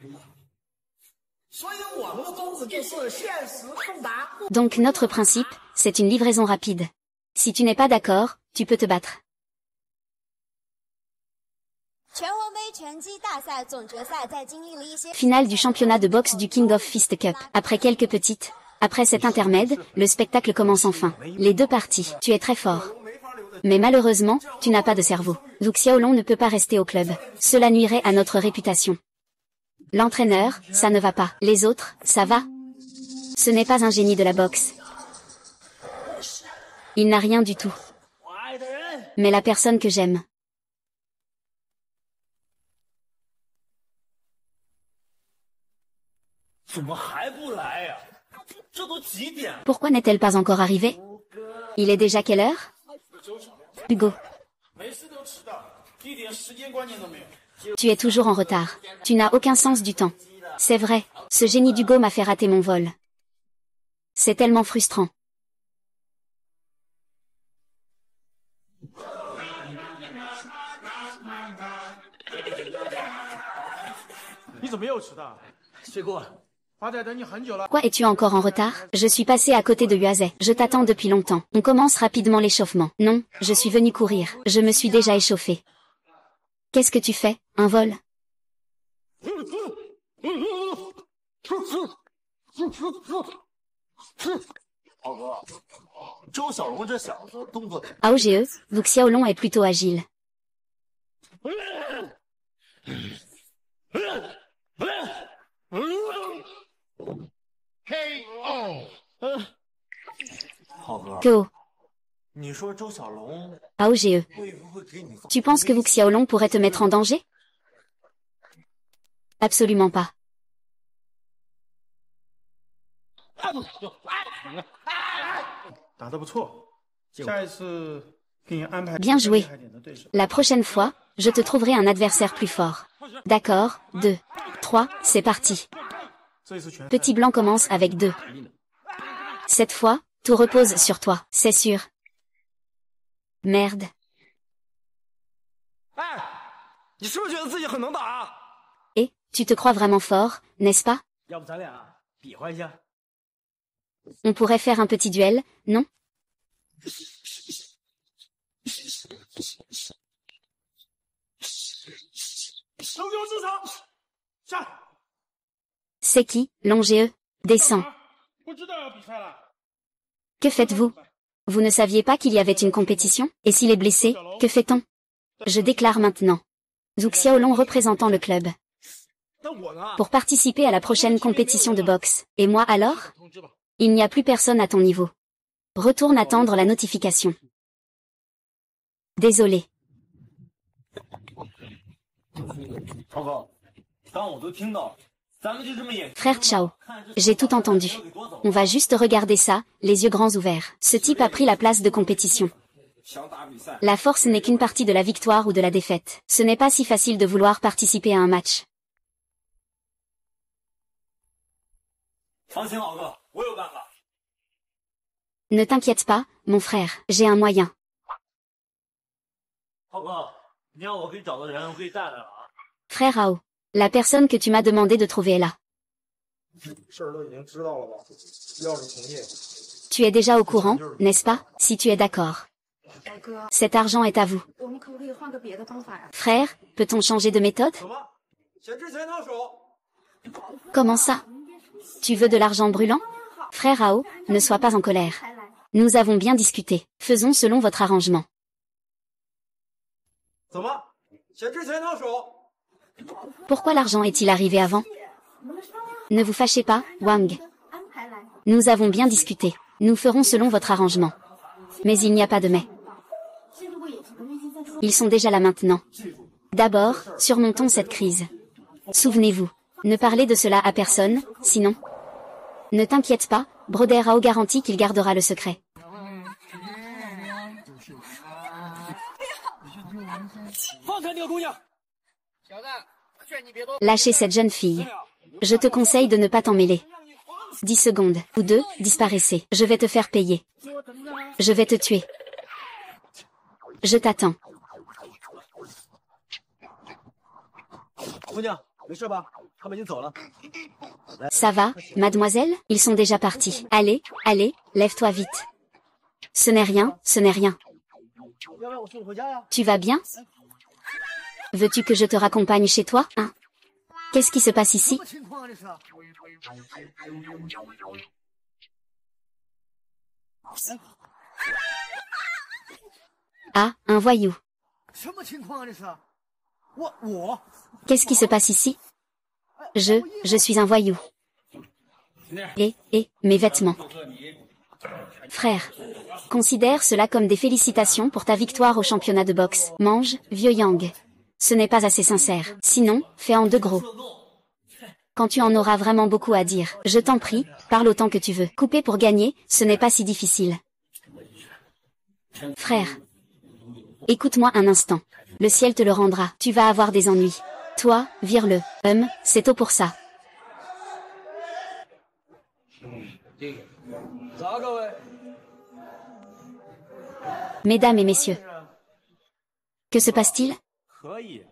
[SPEAKER 2] Donc notre principe, c'est une livraison rapide. Si tu n'es pas d'accord, tu peux te battre. Finale du championnat de boxe du King of Fist Cup. Après cet intermède, le spectacle commence enfin. Les deux parties. Tu es très fort. Mais malheureusement, tu n'as pas de cerveau. Zhu Xiaolong ne peut pas rester au club. Cela nuirait à notre réputation. L'entraîneur, ça ne va pas. Les autres, ça va. Ce n'est pas un génie de la boxe. Il n'a rien du tout. Mais la personne que j'aime. Pourquoi n'est-elle pas encore arrivée? Il est déjà quelle heure? Hugo. Tu es toujours en retard. Tu n'as aucun sens du temps. C'est vrai, ce génie d'Hugo m'a fait rater mon vol. C'est tellement frustrant. Pourquoi es-tu encore en retard? Je suis passé à côté de Yuazhe. Je t'attends depuis longtemps. On commence rapidement l'échauffement. Non, je suis venu courir. Je me suis déjà échauffé. Qu'est-ce que tu fais? Un vol? AOGE, Zhu Xiaolong est plutôt agile. KO. AOGE. Tu penses que Zhu Xiaolong pourrait te mettre en danger? Absolument pas. Bien joué. La prochaine fois, je te trouverai un adversaire plus fort. D'accord, 2, 3, c'est parti. Petit Blanc commence avec 2. Cette fois, tout repose sur toi, c'est sûr. Merde. Et, tu te crois vraiment fort, n'est-ce pas? On pourrait faire un petit duel, non? C'est qui, Longe? Descends. Que faites-vous? Vous ne saviez pas qu'il y avait une compétition? Et s'il est blessé, que fait-on? Je déclare maintenant. Zhu Xiaolong représentant le club. Pour participer à la prochaine compétition de boxe. Et moi alors? Il n'y a plus personne à ton niveau. Retourne attendre la notification. Désolé. Frère Chao. J'ai tout entendu. On va juste regarder ça, les yeux grands ouverts. Ce type a pris la place de compétition. La force n'est qu'une partie de la victoire ou de la défaite. Ce n'est pas si facile de vouloir participer à un match. Ne t'inquiète pas, mon frère, j'ai un moyen. Frère Ao, la personne que tu m'as demandé de trouver est là. Tu es déjà au courant, n'est-ce pas, si tu es d'accord? Cet argent est à vous. Frère, peut-on changer de méthode?
[SPEAKER 3] 怎么？先之前套手。
[SPEAKER 2] Comment ça? Tu veux de l'argent brûlant? Frère Ao, ne sois pas en colère. Nous avons bien discuté. Faisons selon votre arrangement.
[SPEAKER 3] 怎么？先之前套手。
[SPEAKER 2] Pourquoi l'argent est-il arrivé avant? Ne vous fâchez pas, Wang. Nous avons bien discuté. Nous ferons selon votre arrangement. Mais il n'y a pas de mais. Ils sont déjà là maintenant. D'abord, surmontons cette crise. Souvenez-vous, ne parlez de cela à personne, sinon... Ne t'inquiète pas, Broder Ao garantit qu'il gardera le secret. Lâchez cette jeune fille. Je te conseille de ne pas t'en mêler. 10 secondes, ou 2, disparaissez. Je vais te faire payer. Je vais te tuer. Je t'attends.
[SPEAKER 3] 姑娘，没事吧？他们已经走了。
[SPEAKER 2] Ça va, mademoiselle? Ils sont déjà partis. Allez, allez, lève-toi vite. Ce n'est rien, ce n'est rien.
[SPEAKER 3] 要不要我送你回家呀？
[SPEAKER 2] Tu vas bien? Veux-tu que je te raccompagne chez toi, hein? Qu'est-ce qui se passe ici?
[SPEAKER 3] 什么情况啊这是？
[SPEAKER 2] Ah, un voyou.
[SPEAKER 3] 什么情况啊这是？我
[SPEAKER 2] Qu'est-ce qui se passe ici? Je suis un voyou. Et, mes vêtements. Frère, considère cela comme des félicitations pour ta victoire au championnat de boxe. Mange, vieux Yang. Ce n'est pas assez sincère. Sinon, fais en 2 gros. Quand tu en auras vraiment beaucoup à dire, je t'en prie, parle autant que tu veux. Couper pour gagner, ce n'est pas si difficile. Frère, écoute-moi un instant. Le ciel te le rendra. Tu vas avoir des ennuis. Toi, vire-le. C'est tôt pour ça.
[SPEAKER 3] 咋各位？
[SPEAKER 2] Mesdames et messieurs. Que se passe-t-il?
[SPEAKER 4] 可以，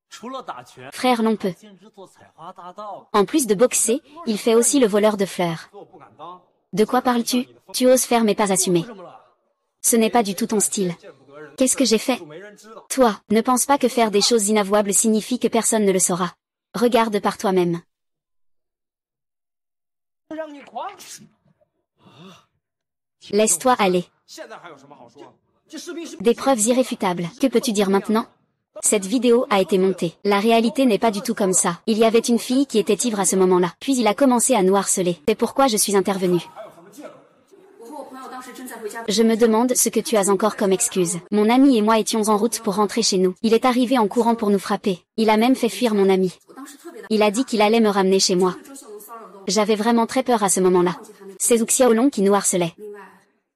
[SPEAKER 4] 除了打拳，
[SPEAKER 2] Frère Lompe.
[SPEAKER 4] 兼职做采花大盗。
[SPEAKER 2] En plus de boxer, il fait aussi le voleur de fleurs.
[SPEAKER 3] 我不敢当。
[SPEAKER 2] De quoi parles-tu? Tu oses faire mais pas assumer.
[SPEAKER 3] 什么了？
[SPEAKER 2] Ce n'est pas du tout ton style.
[SPEAKER 3] 见不得人，
[SPEAKER 2] Qu'est-ce que j'ai fait?
[SPEAKER 3] 就没人知道。
[SPEAKER 2] Toi, ne pense pas que faire des choses inavouables signifie que personne ne le saura. Regarde par toi-même.
[SPEAKER 3] 让你狂。
[SPEAKER 2] Laisse-toi aller.
[SPEAKER 3] 现在还有什么好说？这视频是
[SPEAKER 2] Des preuves irréfutables. Que peux-tu dire maintenant? Cette vidéo a été montée. La réalité n'est pas du tout comme ça. Il y avait une fille qui était ivre à ce moment-là. Puis il a commencé à nous harceler. C'est pourquoi je suis intervenue. Je me demande ce que tu as encore comme excuse. Mon ami et moi étions en route pour rentrer chez nous. Il est arrivé en courant pour nous frapper. Il a même fait fuir mon ami. Il a dit qu'il allait me ramener chez moi. J'avais vraiment très peur à ce moment-là. C'est Zhu Xiaolong qui nous harcelait.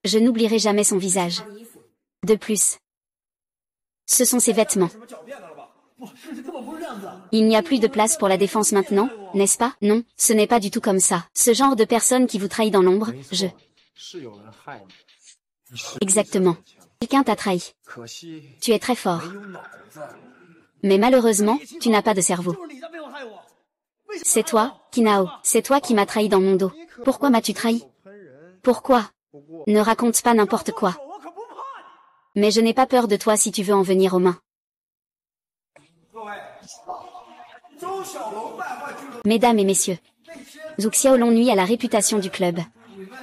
[SPEAKER 2] Je n'oublierai jamais son visage. De plus, ce sont ses vêtements.
[SPEAKER 3] 什么狡辩的了吧？不，事情根本不是这样子。
[SPEAKER 2] Il n'y a plus de place pour la défense maintenant, n'est-ce pas? Non, ce n'est pas du tout comme ça. Ce genre de personne qui vous trahit dans l'ombre, je...
[SPEAKER 5] 是有人害你，
[SPEAKER 2] Exactement. Quelqu'un t'a trahi.
[SPEAKER 5] 可惜
[SPEAKER 2] Tu es très fort.
[SPEAKER 5] 没有脑子。
[SPEAKER 2] Mais malheureusement, tu n'as pas de cerveau.
[SPEAKER 3] 就是你在背后害我。为什么
[SPEAKER 2] C'est toi, Kinao. C'est toi qui m'as trahi dans mon dos. Pourquoi m'as-tu trahi? Pourquoi? Ne raconte pas n'importe quoi.
[SPEAKER 3] 我可不怕你。
[SPEAKER 2] Mais je n'ai pas peur de toi si tu veux en venir aux mains.
[SPEAKER 3] 各位，周小龙败坏俱乐部。
[SPEAKER 2] Mesdames et messieurs, Zhu Xiaolong nuit à la réputation du club.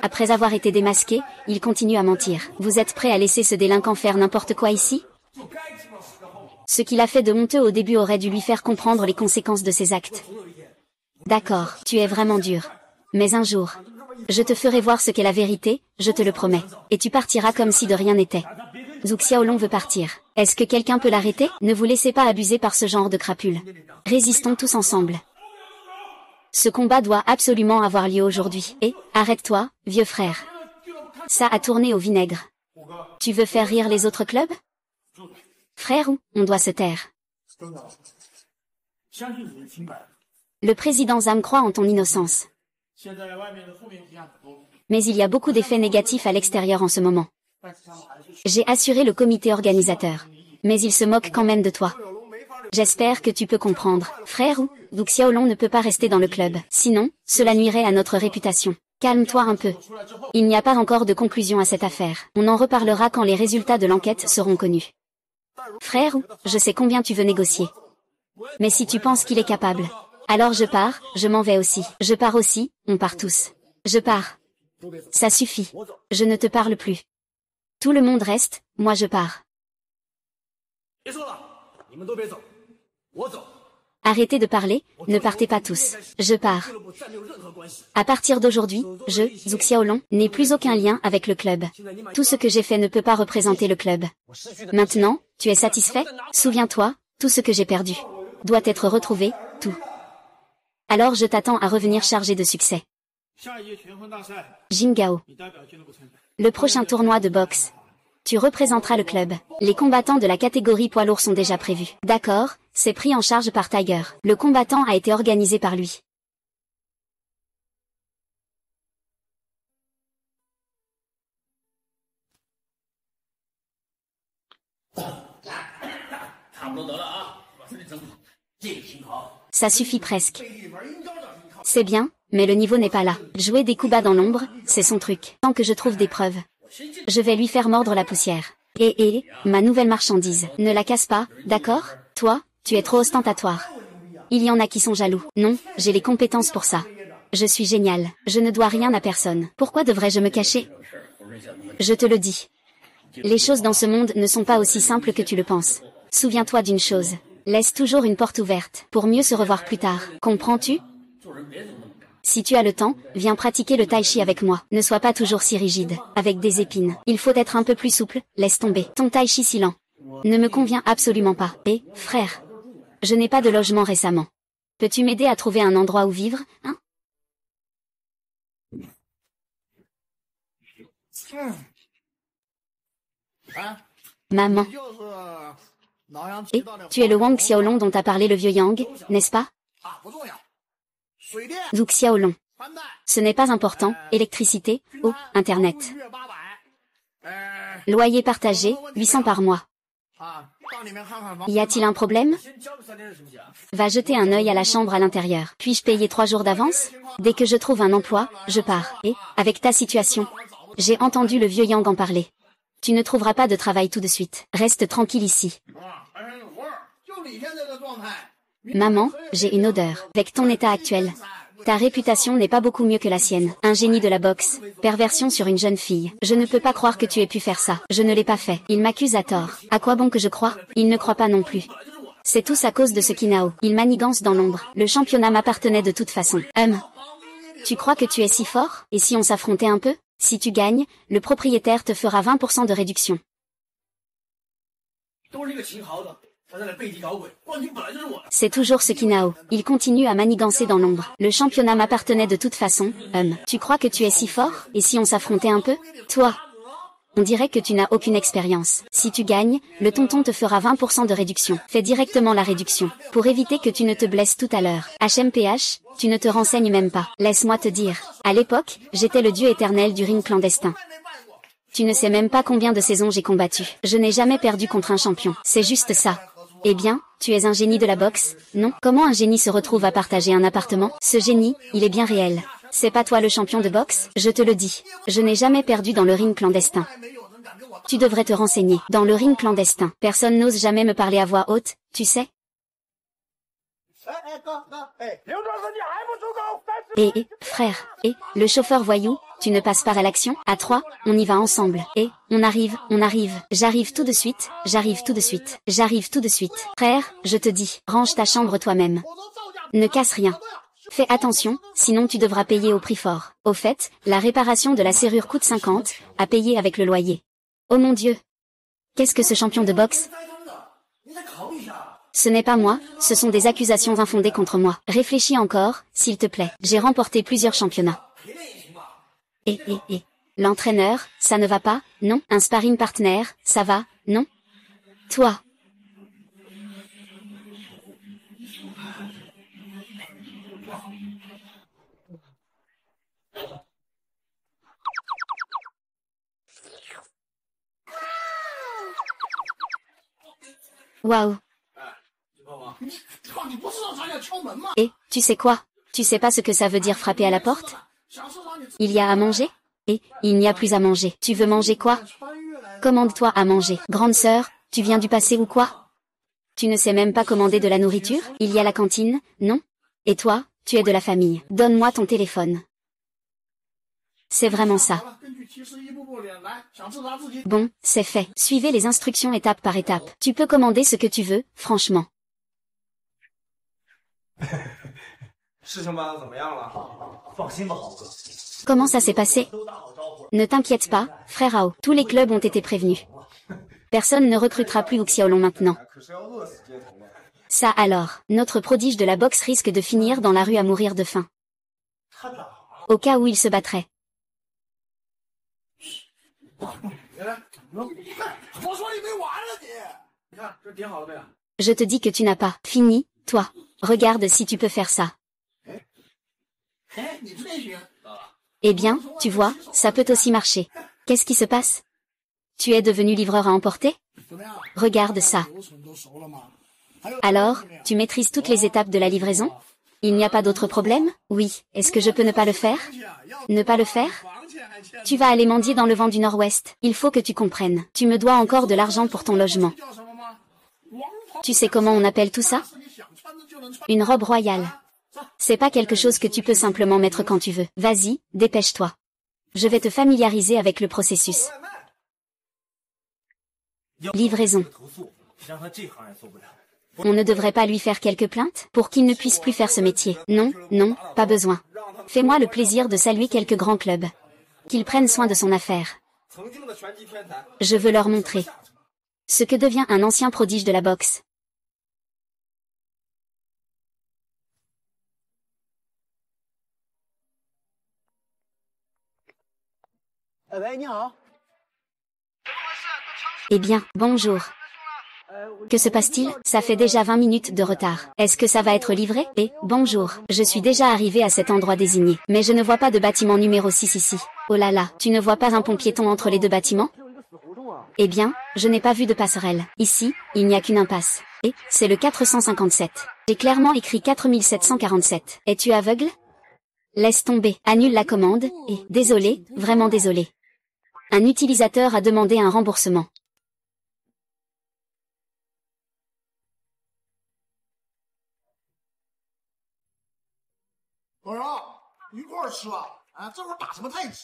[SPEAKER 2] Après avoir été démasqué, il continue à mentir. Vous êtes prêts à laisser ce délinquant faire n'importe quoi ici? Ce qu'il a fait de honteux au début aurait dû lui faire comprendre les conséquences de ses actes. D'accord, tu es vraiment dur. Mais un jour, je te ferai voir ce qu'est la vérité, je te le promets. Et tu partiras comme si de rien n'était. Zhu Xiaolong veut partir. Est-ce que quelqu'un peut l'arrêter? Ne vous laissez pas abuser par ce genre de crapule. Résistons tous ensemble. Ce combat doit absolument avoir lieu aujourd'hui. Et, arrête-toi, vieux frère. Ça a tourné au vinaigre. Tu veux faire rire les autres clubs? Frère ou, on doit se taire. Le président Zhang croit en ton innocence. Mais il y a beaucoup d'effets négatifs à l'extérieur en ce moment. J'ai assuré le comité organisateur. Mais il se moque quand même de toi. J'espère que tu peux comprendre. Frère ou, Zhu Xiaolong ne peut pas rester dans le club. Sinon, cela nuirait à notre réputation. Calme-toi un peu. Il n'y a pas encore de conclusion à cette affaire. On en reparlera quand les résultats de l'enquête seront connus. Frère, je sais combien tu veux négocier. Mais si tu penses qu'il est capable, alors je pars, je m'en vais aussi. Je pars aussi, on part tous. Je pars. Ça suffit. Je ne te parle plus. Tout le monde reste, moi je pars. Arrêtez de parler, ne partez pas tous. Je pars. À partir d'aujourd'hui, Zhu Xiaolong, n'ai plus aucun lien avec le club. Tout ce que j'ai fait ne peut pas représenter le club. Maintenant, tu es satisfait? Souviens-toi, tout ce que j'ai perdu doit être retrouvé, tout. Alors je t'attends à revenir chargé de succès. Jingao. Le prochain tournoi de boxe. Tu représenteras le club. Les combattants de la catégorie poids lourd sont déjà prévus. D'accord, c'est pris en charge par Tiger. Le combattant a été organisé par lui. Ça suffit presque. C'est bien, mais le niveau n'est pas là. Jouer des coups bas dans l'ombre, c'est son truc. Tant que je trouve des preuves, je vais lui faire mordre la poussière. Ma nouvelle marchandise. Ne la casse pas, d'accord? Toi, tu es trop ostentatoire. Il y en a qui sont jaloux. Non, j'ai les compétences pour ça. Je suis génial. Je ne dois rien à personne. Pourquoi devrais-je me cacher? Je te le dis. Les choses dans ce monde ne sont pas aussi simples que tu le penses. Souviens-toi d'une chose. Laisse toujours une porte ouverte, pour mieux se revoir plus tard. Comprends-tu? Si tu as le temps, viens pratiquer le tai chi avec moi. Ne sois pas toujours si rigide, avec des épines. Il faut être un peu plus souple, laisse tomber. Ton tai chi si lent ne me convient absolument pas. Frère, je n'ai pas de logement récemment. Peux-tu m'aider à trouver un endroit où vivre, hein? Maman. Tu es le Wang Xiaolong dont a parlé le vieux Yang, n'est-ce pas? Zhu Xiaolong. Ce n'est pas important, électricité, eau, internet. Loyer partagé, 800 par mois. Y a-t-il un problème? Va jeter un œil à la chambre à l'intérieur. Puis-je payer 3 jours d'avance? Dès que je trouve un emploi, je pars. Avec ta situation, j'ai entendu le vieux Yang en parler. Tu ne trouveras pas de travail tout de suite. Reste tranquille ici. Maman, j'ai une odeur. Avec ton état actuel, ta réputation n'est pas beaucoup mieux que la sienne. Un génie de la boxe, perversion sur une jeune fille. Je ne peux pas croire que tu aies pu faire ça. Je ne l'ai pas fait. Il m'accuse à tort. À quoi bon que je croie? Il ne croit pas non plus. C'est tous à cause de ce Kinao. Il manigance dans l'ombre. Le championnat m'appartenait de toute façon. Tu crois que tu es si fort? Et si on s'affrontait un peu? Si tu gagnes, le propriétaire te fera 20% de réduction. C'est toujours ce Kinao. Il continue à manigancer dans l'ombre. Le championnat m'appartenait de toute façon. Tu crois que tu es si fort? Et si on s'affrontait un peu? Toi, on dirait que tu n'as aucune expérience. Si tu gagnes, le tonton te fera 20% de réduction. Fais directement la réduction, pour éviter que tu ne te blesses tout à l'heure. HMPH, tu ne te renseignes même pas. Laisse-moi te dire. À l'époque, j'étais le dieu éternel du ring clandestin. Tu ne sais même pas combien de saisons j'ai combattu. Je n'ai jamais perdu contre un champion. C'est juste ça. Eh bien, tu es un génie de la boxe, non? Comment un génie se retrouve à partager un appartement? Ce génie, il est bien réel. C'est pas toi le champion de boxe? Je te le dis. Je n'ai jamais perdu dans le ring clandestin. Tu devrais te renseigner. Dans le ring clandestin, personne n'ose jamais me parler à voix haute, tu sais? Frère, le chauffeur voyou, tu ne passes pas à l'action? À 3, on y va ensemble. On arrive. J'arrive tout de suite, j'arrive tout de suite. Frère, je te dis, range ta chambre toi-même. Ne casse rien. Fais attention, sinon tu devras payer au prix fort. Au fait, la réparation de la serrure coûte 50, à payer avec le loyer. Oh mon Dieu! Qu'est-ce que ce champion de boxe? Ce n'est pas moi, ce sont des accusations infondées contre moi. Réfléchis encore, s'il te plaît. J'ai remporté plusieurs championnats. L'entraîneur, ça ne va pas, non? Un sparring partner, ça va, non? Toi. Waouh. Tu sais quoi? Tu sais pas ce que ça veut dire frapper à la porte? Il y a à manger? Et, il n'y a plus à manger. Tu veux manger quoi? Commande-toi à manger. Grande sœur, tu viens du passé ou quoi? Tu ne sais même pas commander de la nourriture? Il y a la cantine, non? Et toi, tu es de la famille. Donne-moi ton téléphone. C'est vraiment ça. Bon, c'est fait. Suivez les instructions étape par étape. Tu peux commander ce que tu veux, franchement.
[SPEAKER 5] 事情办得怎么样了？
[SPEAKER 4] 放心吧，豪哥。
[SPEAKER 2] Comment ça s'est passé? Ne t'inquiète pas, frère Ao. Tous les clubs ont été prévenus. Personne ne recrutera plus Xiaolong maintenant.
[SPEAKER 5] 可是要饿死街头了。
[SPEAKER 2] Ça alors, notre prodige de la boxe risque de finir dans la rue à mourir de faim. Au cas où il se battrait.
[SPEAKER 1] 我说你没完了你！你看这点好了没有？
[SPEAKER 2] Je te dis que tu n'as pas fini, toi. Regarde si tu peux faire ça.
[SPEAKER 1] 哎，你这行。
[SPEAKER 2] Eh bien, tu vois, ça peut aussi marcher. Qu'est-ce qui se passe? Tu es devenu livreur à emporter? Regarde ça. Alors, tu maîtrises toutes les étapes de la livraison? Il n'y a pas d'autre problème? Oui. Est-ce que je peux ne pas le faire? Ne pas le faire? Tu vas aller mendier dans le vent du Nord-Ouest. Il faut que tu comprennes. Tu me dois encore de l'argent pour ton logement. Tu sais comment on appelle tout ça? Une robe royale. C'est pas quelque chose que tu peux simplement mettre quand tu veux. Vas-y, dépêche-toi. Je vais te familiariser avec le processus. Livraison. On ne devrait pas lui faire quelques plaintes pour qu'il ne puisse plus faire ce métier? Non, non, pas besoin. Fais-moi le plaisir de saluer quelques grands clubs. Qu'ils prennent soin de son affaire. Je veux leur montrer ce que devient un ancien prodige de la boxe. Eh bien, bonjour. Que se passe-t-il? Ça fait déjà 20 minutes de retard. Est-ce que ça va être livré? Eh, bonjour. Je suis déjà arrivé à cet endroit désigné. Mais je ne vois pas de bâtiment numéro 6 ici. Oh là là, tu ne vois pas un pont piéton entre les deux bâtiments? Eh bien, je n'ai pas vu de passerelle. Ici, il n'y a qu'une impasse. Et, c'est le 457. J'ai clairement écrit 4747. Es-tu aveugle? Laisse tomber. Annule la commande, et, désolé, vraiment désolé. Un utilisateur a demandé un remboursement.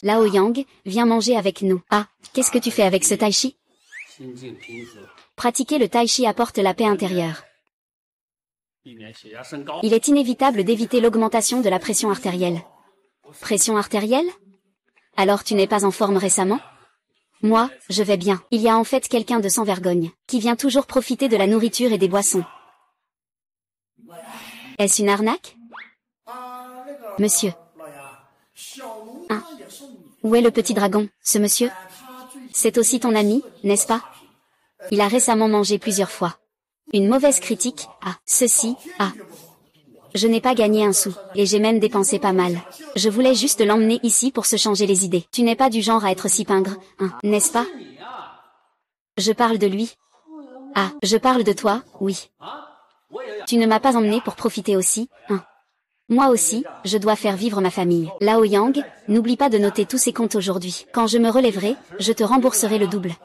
[SPEAKER 2] Lao Yang, viens manger avec nous. Ah, qu'est-ce que tu fais avec ce tai chi? Pratiquer le tai chi apporte la paix intérieure. Il est inévitable d'éviter l'augmentation de la pression artérielle. Pression artérielle? Alors tu n'es pas en forme récemment? Moi, je vais bien. Il y a en fait quelqu'un de sans vergogne, qui vient toujours profiter de la nourriture et des boissons. Est-ce une arnaque? Monsieur. Hein? Où est le petit dragon, ce monsieur? C'est aussi ton ami, n'est-ce pas? Il a récemment mangé plusieurs fois. Une mauvaise critique, ah, ceci, ah. Je n'ai pas gagné un sou, et j'ai même dépensé pas mal. Je voulais juste l'emmener ici pour se changer les idées. Tu n'es pas du genre à être si pingre, hein, n'est-ce pas? Je parle de lui. Ah, je parle de toi, oui. Tu ne m'as pas emmené pour profiter aussi, hein. Moi aussi, je dois faire vivre ma famille. Lao Yang, n'oublie pas de noter tous ces comptes aujourd'hui. Quand je me relèverai, je te rembourserai le double.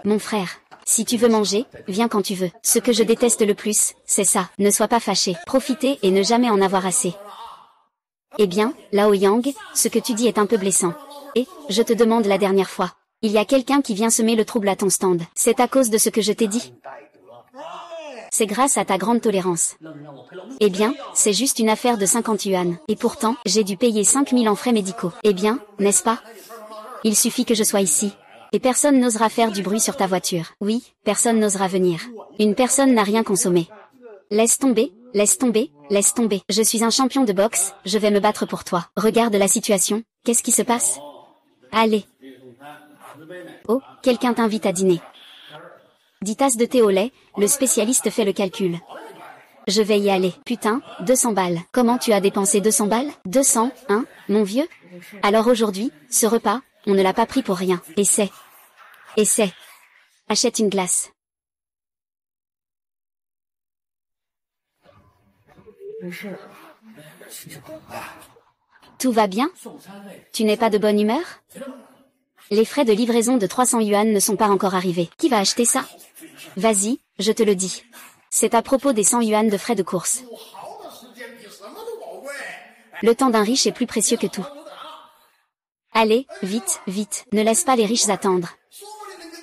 [SPEAKER 2] Mon frère, si tu veux manger, viens quand tu veux. Ce que je déteste le plus, c'est ça. Ne sois pas fâché. Profiter et ne jamais en avoir assez. Eh bien, Lao Yang, ce que tu dis est un peu blessant. Et, je te demande la dernière fois. Il y a quelqu'un qui vient semer le trouble à ton stand. C'est à cause de ce que je t'ai dit? C'est grâce à ta grande tolérance. Eh bien, c'est juste une affaire de 50 yuan. Et pourtant, j'ai dû payer 5000 en frais médicaux. Eh bien, n'est-ce pas? Il suffit que je sois ici. Et personne n'osera faire du bruit sur ta voiture. Oui, personne n'osera venir. Une personne n'a rien consommé. Laisse tomber, laisse tomber, laisse tomber. Je suis un champion de boxe, je vais me battre pour toi. Regarde la situation, qu'est-ce qui se passe? Allez. Oh, quelqu'un t'invite à dîner. 10 tasses de thé au lait, le spécialiste fait le calcul. Je vais y aller. Putain, 200 balles. Comment tu as dépensé 200 balles? 200, hein, mon vieux? Alors aujourd'hui, ce repas, on ne l'a pas pris pour rien. Essaie. Essaie. Achète une glace. Tout va bien? Tu n'es pas de bonne humeur? Les frais de livraison de 300 yuan ne sont pas encore arrivés. Qui va acheter ça? Vas-y, je te le dis. C'est à propos des 100 yuan de frais de course. Le temps d'un riche est plus précieux que tout. Allez, vite, vite, ne laisse pas les riches attendre.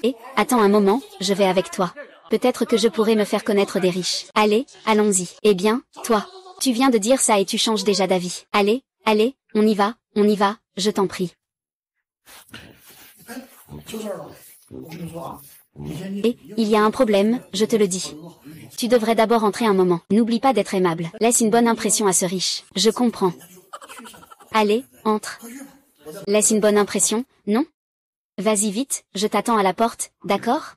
[SPEAKER 2] Et, attends un moment, je vais avec toi. Peut-être que je pourrai me faire connaître des riches. Allez, allons-y. Eh bien, toi, tu viens de dire ça et tu changes déjà d'avis. Allez, allez, on y va, je t'en prie. Et, il y a un problème, je te le dis. Tu devrais d'abord entrer un moment. N'oublie pas d'être aimable. Laisse une bonne impression à ce riche. Je comprends. Allez, entre. Laisse une bonne impression, non? Vas-y vite, je t'attends à la porte, d'accord?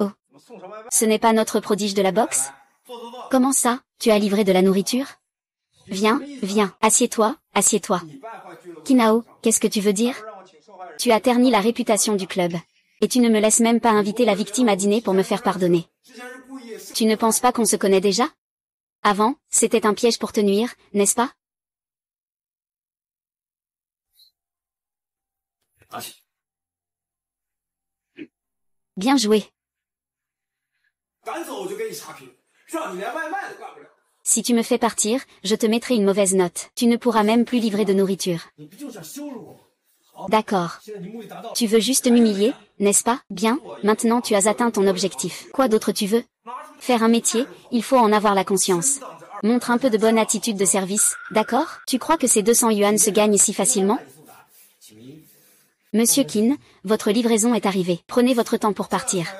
[SPEAKER 2] Oh. Ce n'est pas notre prodige de la boxe? Comment ça, tu as livré de la nourriture? Viens, viens, assieds-toi, assieds-toi. Kinao, qu'est-ce que tu veux dire? Tu as terni la réputation du club. Et tu ne me laisses même pas inviter la victime à dîner pour me faire pardonner. Tu ne penses pas qu'on se connaît déjà? Avant, c'était un piège pour te nuire, n'est-ce pas? Bien joué. Si tu me fais partir, je te mettrai une mauvaise note. Tu ne pourras même plus livrer de nourriture. D'accord. Tu veux juste m'humilier, n'est-ce pas? Bien, maintenant tu as atteint ton objectif. Quoi d'autre tu veux? Faire un métier, il faut en avoir la conscience. Montre un peu de bonne attitude de service, d'accord? Tu crois que ces 200 yuan se gagnent si facilement? Monsieur Qin, votre livraison est arrivée. Prenez votre temps pour partir.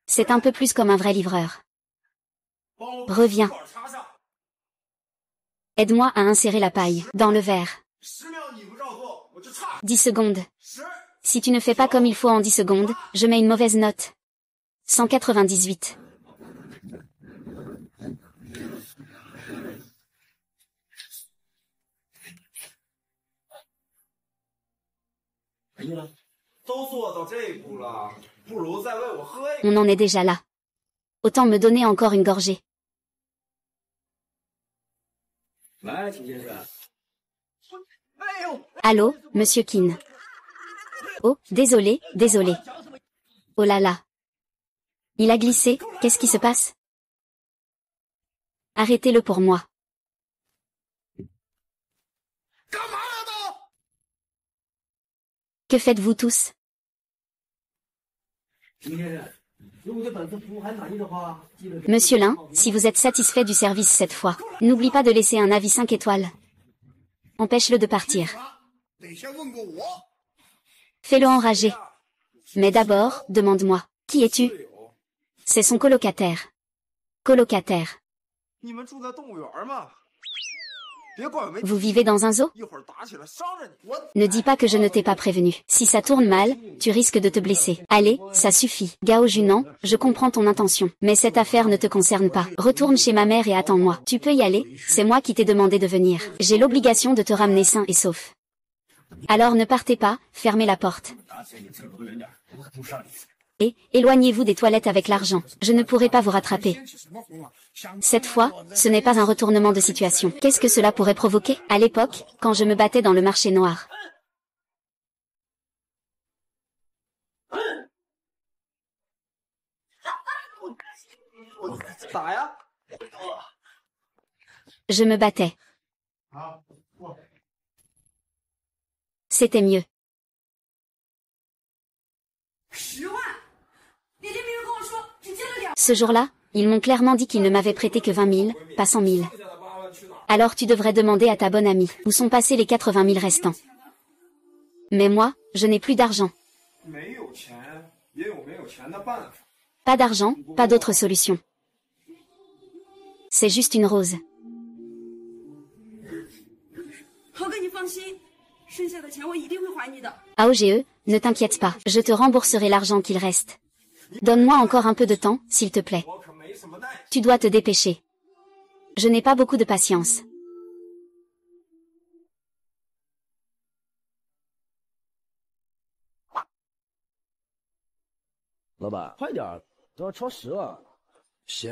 [SPEAKER 2] C'est un peu plus comme un vrai livreur. Reviens. Aide-moi à insérer la paille dans le verre. 10 secondes. Si tu ne fais pas comme il faut en 10 secondes, je mets une mauvaise note. 198. On en est déjà là. Autant me donner encore une gorgée. Allô, monsieur Qin. Oh, désolé, désolé. Oh là là. Il a glissé, qu'est-ce qui se passe? Arrêtez-le pour moi. Que faites-vous tous? Monsieur Lin, si vous êtes satisfait du service cette fois, n'oublie pas de laisser un avis 5 étoiles. Empêche-le de partir. Fais-le enrager. Mais d'abord, demande-moi, qui es-tu? C'est son colocataire. Colocataire. Vous vivez dans un zoo? Ne dis pas que je ne t'ai pas prévenu. Si ça tourne mal, tu risques de te blesser. Allez, ça suffit. Gao Junan, je comprends ton intention. Mais cette affaire ne te concerne pas. Retourne chez ma mère et attends-moi. Tu peux y aller, c'est moi qui t'ai demandé de venir. J'ai l'obligation de te ramener sain et sauf. Alors ne partez pas, fermez la porte. Et, éloignez-vous des toilettes avec l'argent. Je ne pourrai pas vous rattraper. Cette fois, ce n'est pas un retournement de situation. Qu'est-ce que cela pourrait provoquer? À l'époque, quand je me battais dans le marché noir. Je me battais. C'était mieux. Ce jour-là, ils m'ont clairement dit qu'ils ne m'avaient prêté que 20 000, pas 100 000. Alors tu devrais demander à ta bonne amie, où sont passés les 80 000 restants. Mais moi, je n'ai plus d'argent. Pas d'argent, pas d'autre solution. C'est juste une rose. AOGE, ne t'inquiète pas, je te rembourserai l'argent qu'il reste. Donne-moi encore un peu de temps, s'il te plaît. Tu dois te dépêcher. Je n'ai pas beaucoup de patience.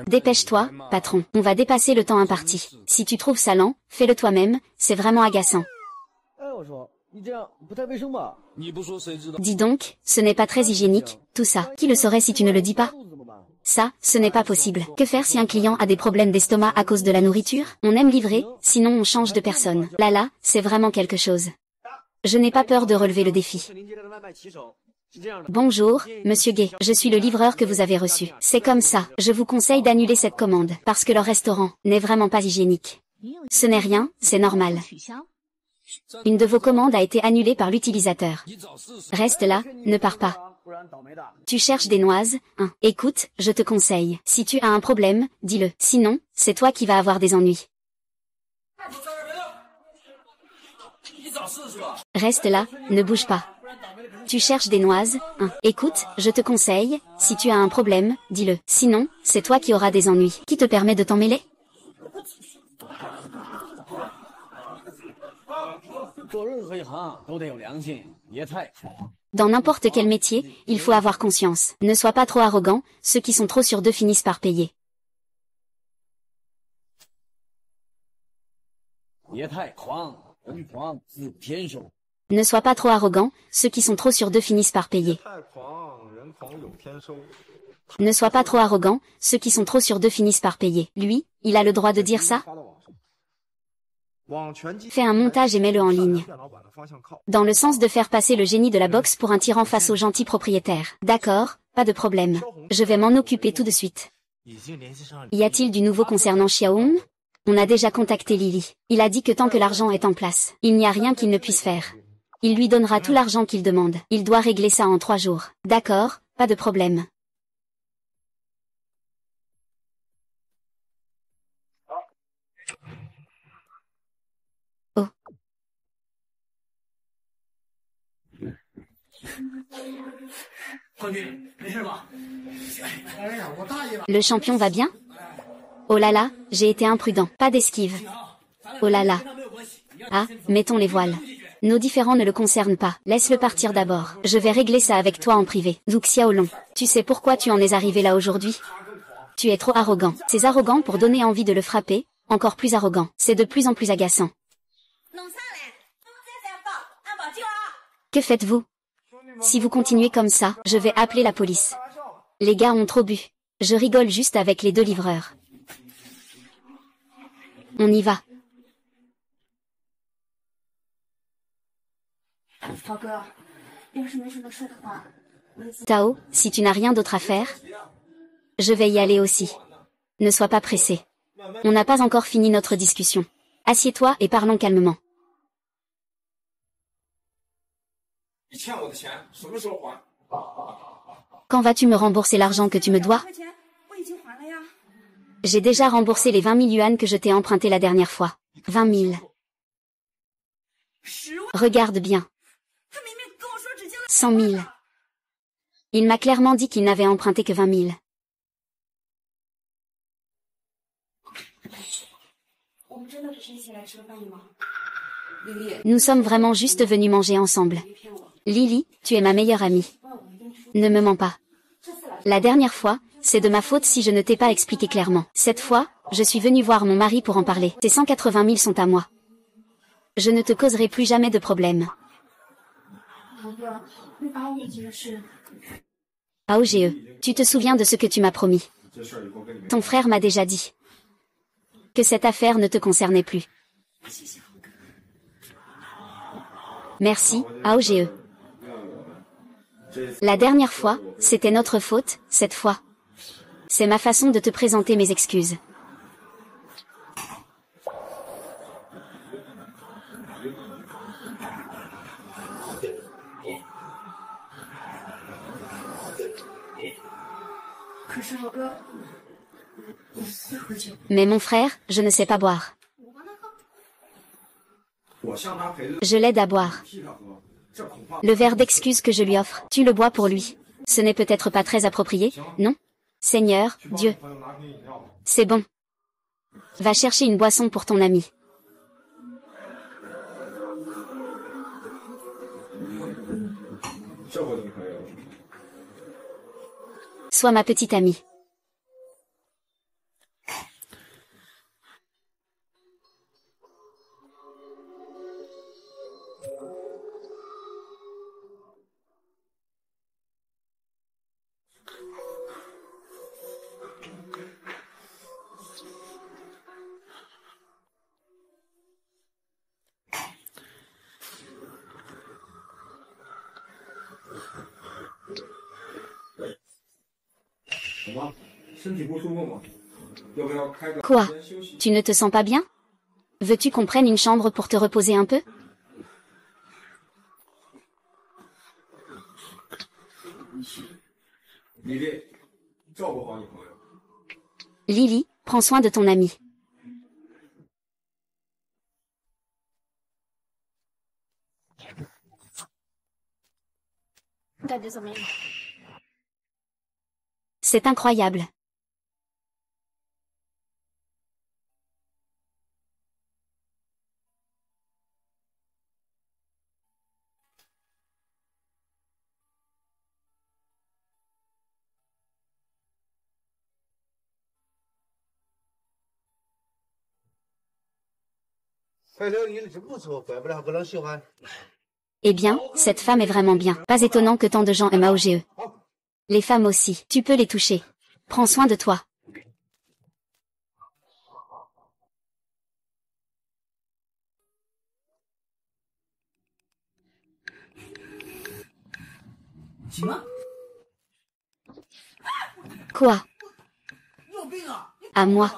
[SPEAKER 2] Dépêche-toi, patron. On va dépasser le temps imparti. Si tu trouves ça lent, fais-le toi-même, c'est vraiment agaçant. Dis donc, ce n'est pas très hygiénique, tout ça. Qui le saurait si tu ne le dis pas? Ça, ce n'est pas possible. Que faire si un client a des problèmes d'estomac à cause de la nourriture? On aime livrer, sinon on change de personne. Là, c'est vraiment quelque chose. Je n'ai pas peur de relever le défi. Bonjour, monsieur Gay. Je suis le livreur que vous avez reçu. C'est comme ça. Je vous conseille d'annuler cette commande, parce que leur restaurant n'est vraiment pas hygiénique. Ce n'est rien, c'est normal. Une de vos commandes a été annulée par l'utilisateur. Reste là, ne pars pas. Tu cherches des noises, hein? Écoute, je te conseille. Si tu as un problème, dis-le. Sinon, c'est toi qui vas avoir des ennuis. Reste là, ne bouge pas. Tu cherches des noises, hein? Écoute, je te conseille, si tu as un problème, dis-le. Sinon, c'est toi qui auras des ennuis. Qui te permet de t'en mêler? Dans n'importe quel métier, il faut avoir conscience. Ne sois pas trop arrogant, ceux qui sont trop sûrs d'eux finissent par payer. Ne sois pas trop arrogant, ceux qui sont trop sûrs d'eux finissent par payer. Ne sois pas trop arrogant, ceux qui sont trop sûrs d'eux finissent par payer. Lui, il a le droit de dire ça? Fais un montage et mets-le en ligne. Dans le sens de faire passer le génie de la boxe pour un tyran face au gentil propriétaire. D'accord, pas de problème. Je vais m'en occuper tout de suite. Y a-t-il du nouveau concernant Xiaohong? On a déjà contacté Lily. Il a dit que tant que l'argent est en place, il n'y a rien qu'il ne puisse faire. Il lui donnera tout l'argent qu'il demande. Il doit régler ça en 3 jours. D'accord, pas de problème. Oh. Le champion va bien? Oh là là, j'ai été imprudent. Pas d'esquive. Oh là là. Ah, mettons les voiles. Nos différends ne le concernent pas. Laisse-le partir d'abord. Je vais régler ça avec toi en privé. Zhu Xiaolong, tu sais pourquoi tu en es arrivé là aujourd'hui? Tu es trop arrogant. C'est arrogant pour donner envie de le frapper, encore plus arrogant. C'est de plus en plus agaçant. Que faites-vous? Si vous continuez comme ça, je vais appeler la police. Les gars ont trop bu. Je rigole juste avec les 2 livreurs. On y va. Tao, si tu n'as rien d'autre à faire, je vais y aller aussi. Ne sois pas pressé. On n'a pas encore fini notre discussion. Assieds-toi et parlons calmement. Quand vas-tu me rembourser l'argent que tu me dois? J'ai déjà remboursé les 20 000 yuan que je t'ai emprunté la dernière fois. 20 000. Regarde bien. 100 000. Il m'a clairement dit qu'il n'avait emprunté que 20 000. Nous sommes vraiment juste venus manger ensemble. Lily, tu es ma meilleure amie. Ne me mens pas. La dernière fois, c'est de ma faute si je ne t'ai pas expliqué clairement. Cette fois, je suis venue voir mon mari pour en parler. Tes 180 000 sont à moi. Je ne te causerai plus jamais de problème. AOGE, tu te souviens de ce que tu m'as promis? Ton frère m'a déjà dit que cette affaire ne te concernait plus. Merci, AOGE. La dernière fois, c'était notre faute, cette fois. C'est ma façon de te présenter mes excuses. Mais mon frère, je ne sais pas boire. Je l'aide à boire. Le verre d'excuse que je lui offre, tu le bois pour lui. Ce n'est peut-être pas très approprié, non? Seigneur, Dieu. C'est bon. Va chercher une boisson pour ton ami. Sois ma petite amie. Quoi? Tu ne te sens pas bien? Veux-tu qu'on prenne une chambre pour te reposer un peu? Lily, prends soin de ton ami. C'est incroyable. Eh bien, cette femme est vraiment bien. Pas étonnant que tant de gens aiment AOGE. Les femmes aussi. Tu peux les toucher. Prends soin de toi. Quoi? À moi.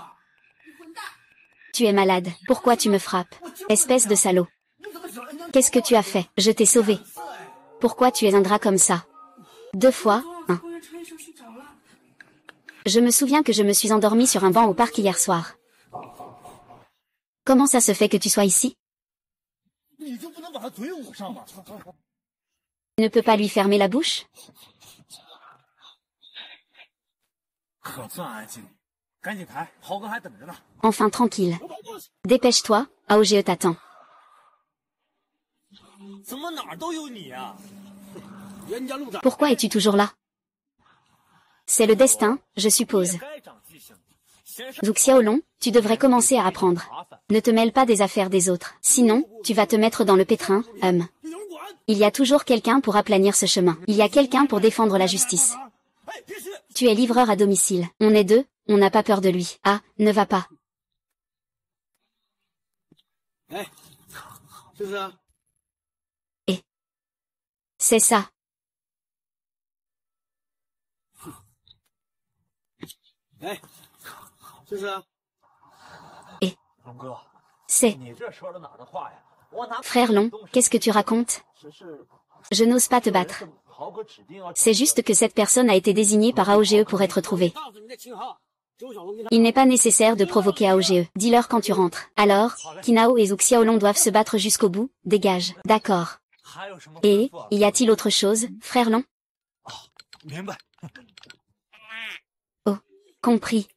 [SPEAKER 2] Tu es malade. Pourquoi tu me frappes? Espèce de salaud. Qu'est-ce que tu as fait? Je t'ai sauvé. Pourquoi tu es un drap comme ça? 2 fois, hein. Je me souviens que je me suis endormie sur un banc au parc hier soir. Comment ça se fait que tu sois ici? Tu ne peux pas lui fermer la bouche? Enfin tranquille. Dépêche-toi, AOGE t'attend. Pourquoi es-tu toujours là? C'est le destin, je suppose. Zhu Xiaolong, tu devrais commencer à apprendre. Ne te mêle pas des affaires des autres, sinon, tu vas te mettre dans le pétrin, Il y a toujours quelqu'un pour aplanir ce chemin. Il y a quelqu'un pour défendre la justice. Tu es livreur à domicile. On est 2, on n'a pas peur de lui. Ah, ne va pas. Et c'est ça. Et c'est... Frère Long, qu'est-ce que tu racontes? Je n'ose pas te battre. C'est juste que cette personne a été désignée par AOGE pour être trouvée. Il n'est pas nécessaire de provoquer AOGE. Dis-leur quand tu rentres. Alors, Kinao et Zhu Xiaolong doivent se battre jusqu'au bout. Dégage. D'accord. Et, y a-t-il autre chose, frère Long? Oh, compris.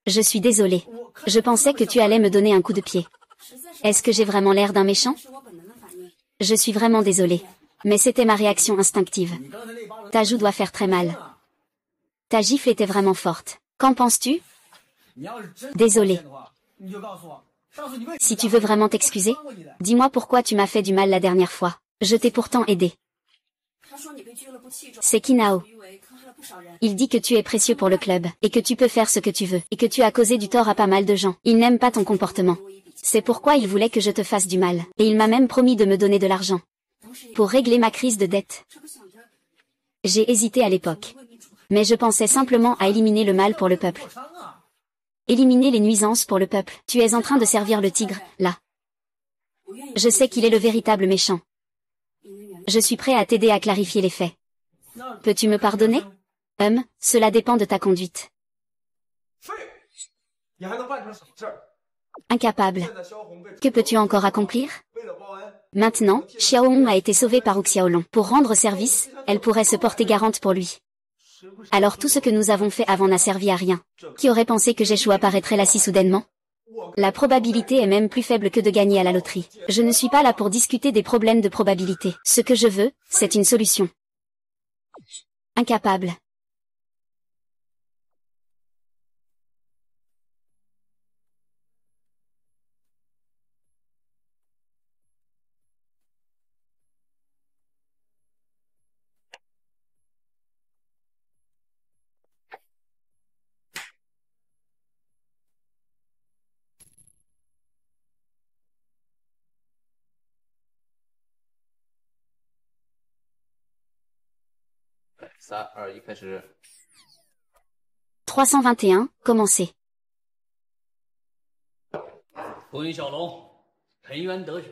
[SPEAKER 2] Je suis désolée. Je pensais que tu allais me donner un coup de pied. Est-ce que j'ai vraiment l'air d'un méchant? Je suis vraiment désolée. Mais c'était ma réaction instinctive. Ta joue doit faire très mal. Ta gifle était vraiment forte. Qu'en penses-tu? Désolée. Si tu veux vraiment t'excuser, dis-moi pourquoi tu m'as fait du mal la dernière fois. Je t'ai pourtant aidé. C'est Kinao. Il dit que tu es précieux pour le club, et que tu peux faire ce que tu veux, et que tu as causé du tort à pas mal de gens. Il n'aime pas ton comportement. C'est pourquoi il voulait que je te fasse du mal, et il m'a même promis de me donner de l'argent. Pour régler ma crise de dette. J'ai hésité à l'époque. Mais je pensais simplement à éliminer le mal pour le peuple. Éliminer les nuisances pour le peuple. Tu es en train de servir le tigre, là. Je sais qu'il est le véritable méchant. Je suis prêt à t'aider à clarifier les faits. Peux-tu me pardonner? Cela dépend de ta conduite. Incapable. Que peux-tu encore accomplir? Maintenant, Xiaohong a été sauvée par Zhu Xiaolong. Pour rendre service, elle pourrait se porter garante pour lui. Alors tout ce que nous avons fait avant n'a servi à rien. Qui aurait pensé que j'échoue apparaîtrait là si soudainement? La probabilité est même plus faible que de gagner à la loterie. Je ne suis pas là pour discuter des problèmes de probabilité. Ce que je veux, c'est une solution. Incapable.
[SPEAKER 6] Ça, 2、1，开始。
[SPEAKER 2] 321, commencez.
[SPEAKER 4] 恭喜小龙，沉冤得雪，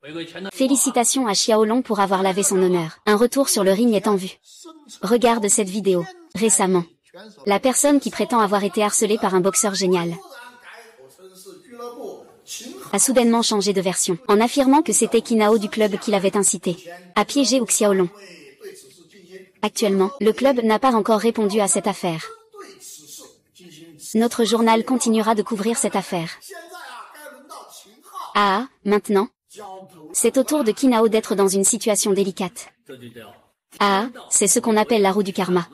[SPEAKER 4] 回归拳头。
[SPEAKER 2] Félicitations à Xiaolong pour avoir lavé son honneur. Un retour sur le ring est en vue. Regarde cette vidéo. Récemment. La personne qui prétend avoir été harcelée par un boxeur génial a soudainement changé de version, en affirmant que c'était Kinao du club qui l'avait incité à piéger Xiaolong. Actuellement, le club n'a pas encore répondu à cette affaire. Notre journal continuera de couvrir cette affaire. Ah, maintenant, c'est au tour de Kinao d'être dans une situation délicate. Ah, c'est ce qu'on appelle la roue du karma.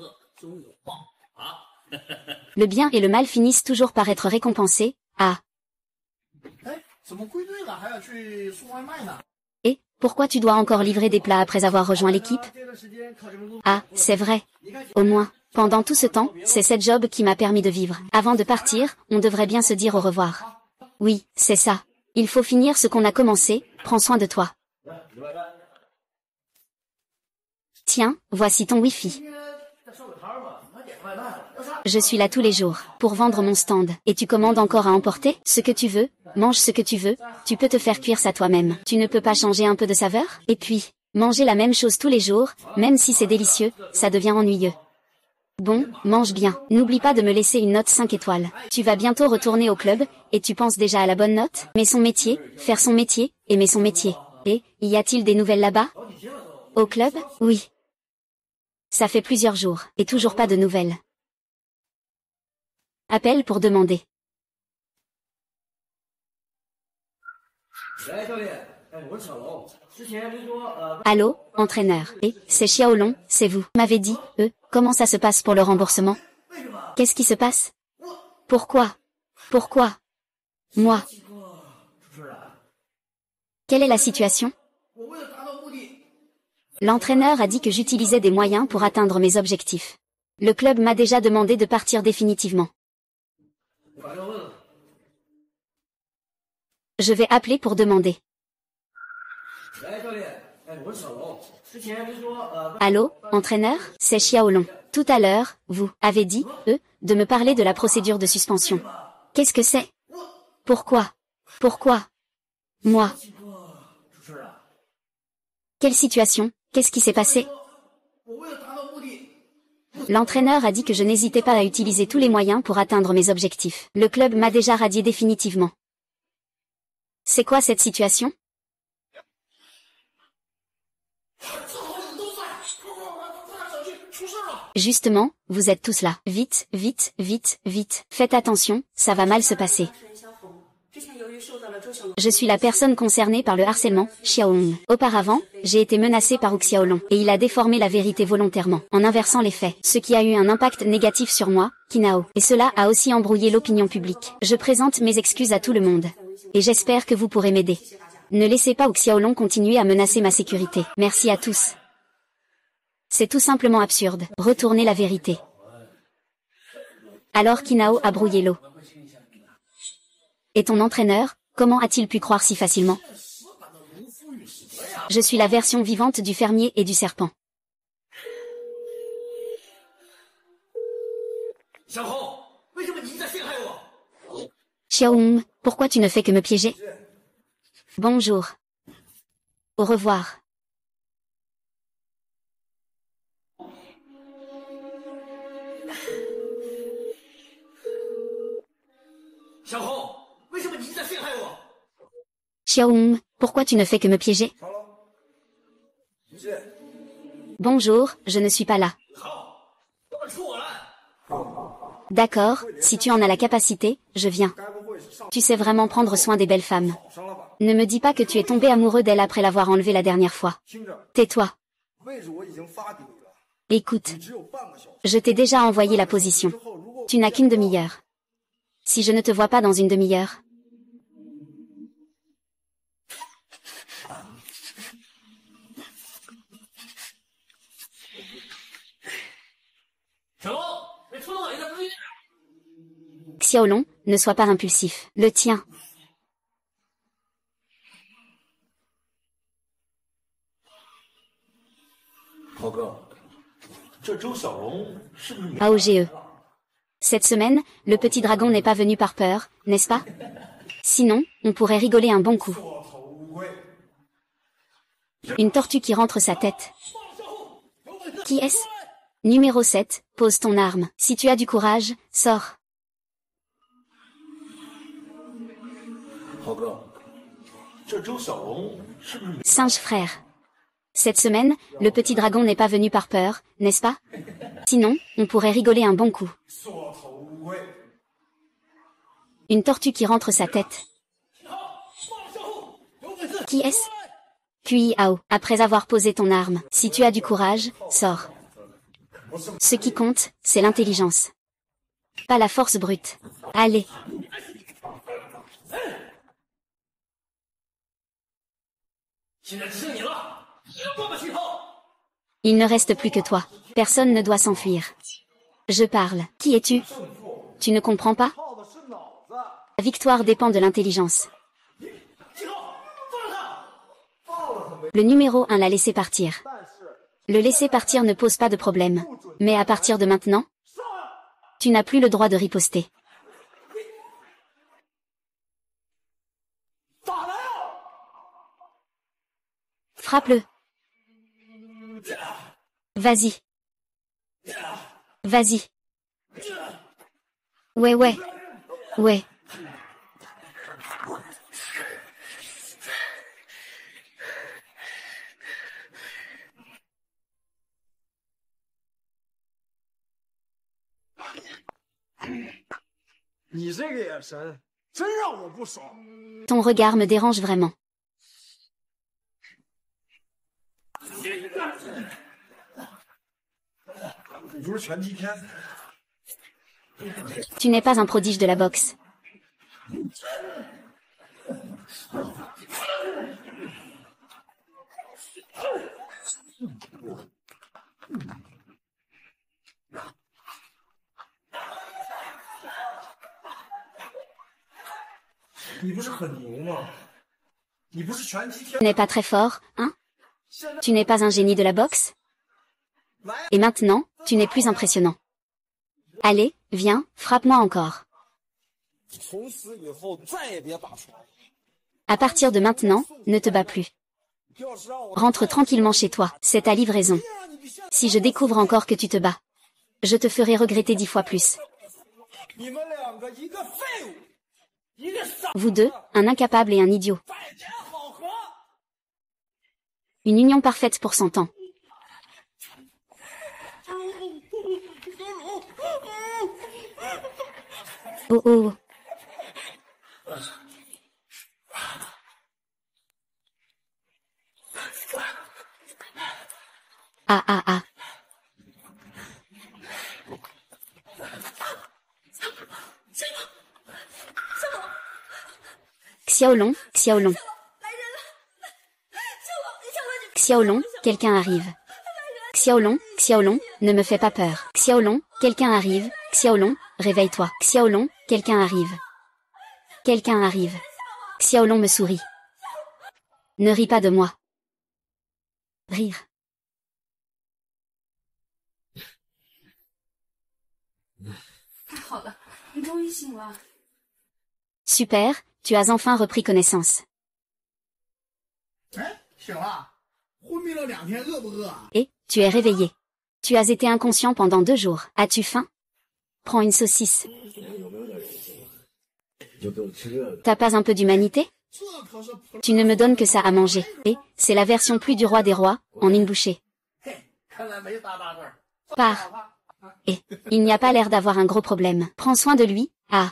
[SPEAKER 2] Le bien et le mal finissent toujours par être récompensés. Ah. Et, pourquoi tu dois encore livrer des plats après avoir rejoint l'équipe? Ah, c'est vrai. Au moins, pendant tout ce temps, c'est cette job qui m'a permis de vivre. Avant de partir, on devrait bien se dire au revoir. Oui, c'est ça. Il faut finir ce qu'on a commencé, prends soin de toi. Tiens, voici ton Wi-Fi. Je suis là tous les jours, pour vendre mon stand. Et tu commandes encore à emporter? Ce que tu veux, mange ce que tu veux, tu peux te faire cuire ça toi-même. Tu ne peux pas changer un peu de saveur? Et puis, manger la même chose tous les jours, même si c'est délicieux, ça devient ennuyeux. Bon, mange bien. N'oublie pas de me laisser une note 5 étoiles. Tu vas bientôt retourner au club, et tu penses déjà à la bonne note? Mais son métier, faire son métier, aimer son métier. Et, y a-t-il des nouvelles là-bas? Au club? Oui. Ça fait plusieurs jours, et toujours pas de nouvelles. Appelle pour demander. Allô, entraîneur. Et, c'est Xiaolong, c'est vous. M'avez dit, comment ça se passe pour le remboursement? Qu'est-ce qui se passe? Pourquoi? Pourquoi? Moi. Quelle est la situation? L'entraîneur a dit que j'utilisais des moyens pour atteindre mes objectifs. Le club m'a déjà demandé de partir définitivement. Je vais appeler pour demander. Allô, entraîneur, c'est Xiaolong. Tout à l'heure, vous avez dit, de me parler de la procédure de suspension. Qu'est-ce que c'est? Pourquoi? Pourquoi? Moi. Quelle situation? Qu'est-ce qui s'est passé? L'entraîneur a dit que je n'hésitais pas à utiliser tous les moyens pour atteindre mes objectifs. Le club m'a déjà radié définitivement. C'est quoi cette situation? Justement, vous êtes tous là. Vite, vite, vite, vite. Faites attention, ça va mal se passer. Je suis la personne concernée par le harcèlement, Xiaolong. Auparavant, j'ai été menacée par Xiaolong, et il a déformé la vérité volontairement, en inversant les faits, ce qui a eu un impact négatif sur moi, Kinao. Et cela a aussi embrouillé l'opinion publique. Je présente mes excuses à tout le monde. Et j'espère que vous pourrez m'aider. Ne laissez pas Xiaolong continuer à menacer ma sécurité. Merci à tous. C'est tout simplement absurde. Retournez la vérité. Alors Kinao a brouillé l'eau. Et ton entraîneur, comment a-t-il pu croire si facilement? Je suis la version vivante du fermier et du serpent. Xiaolong, pourquoi tu ne fais que me piéger? Bonjour. Au revoir. Xiaolong, pourquoi tu ne fais que me piéger? Bonjour, je ne suis pas là. D'accord, si tu en as la capacité, je viens. Tu sais vraiment prendre soin des belles femmes. Ne me dis pas que tu es tombé amoureux d'elle après l'avoir enlevée la dernière fois. Tais-toi. Écoute, je t'ai déjà envoyé la position. Tu n'as qu'une demi-heure. Si je ne te vois pas dans une demi-heure. Xiaolong, ne sois pas impulsif. Le tien. AOGE. Cette semaine, le petit dragon n'est pas venu par peur, n'est-ce pas? Sinon, on pourrait rigoler un bon coup. Une tortue qui rentre sa tête. Qui est-ce? Numéro 7, pose ton arme. Si tu as du courage, sors. Singe frère. Cette semaine, le petit dragon n'est pas venu par peur, n'est-ce pas? Sinon, on pourrait rigoler un bon coup. Une tortue qui rentre sa tête. Qui est-ce? Kui-Ao, après avoir posé ton arme, si tu as du courage, sors. Ce qui compte, c'est l'intelligence. Pas la force brute. Allez. Il ne reste plus que toi. Personne ne doit s'enfuir. Je parle. Qui es-tu? Tu ne comprends pas? La victoire dépend de l'intelligence. Le numéro 1 l'a laissé partir. Le laisser partir ne pose pas de problème. Mais à partir de maintenant, tu n'as plus le droit de riposter. Frappe-le. Vas-y. Vas-y. Ouais. Ouais. Ton regard me dérange vraiment. Tu n'es pas un prodige de la boxe. Tu n'es pas très fort, hein? Tu n'es pas un génie de la boxe? Et maintenant, tu n'es plus impressionnant. Allez, viens, frappe-moi encore. À partir de maintenant, ne te bats plus. Rentre tranquillement chez toi, c'est ta livraison. Si je découvre encore que tu te bats, je te ferai regretter 10 fois plus. Vous deux, un incapable et un idiot. Une union parfaite pour 100 ans. Oh. Ah. Xiaolong. Xiaolong, quelqu'un arrive. Xiaolong, ne me fais pas peur. Xiaolong, quelqu'un arrive. Xiaolong, réveille-toi. Xiaolong, quelqu'un arrive. Xiaolong me sourit. Ne ris pas de moi. Rire. Super, tu as enfin repris connaissance. Et, tu es réveillé. Tu as été inconscient pendant 2 jours. As-tu faim? Prends une saucisse. T'as pas un peu d'humanité? Tu ne me donnes que ça à manger. Et, c'est la version plus du roi des rois, en une bouchée. Pars. Et il n'y a pas l'air d'avoir un gros problème. Prends soin de lui. Ah.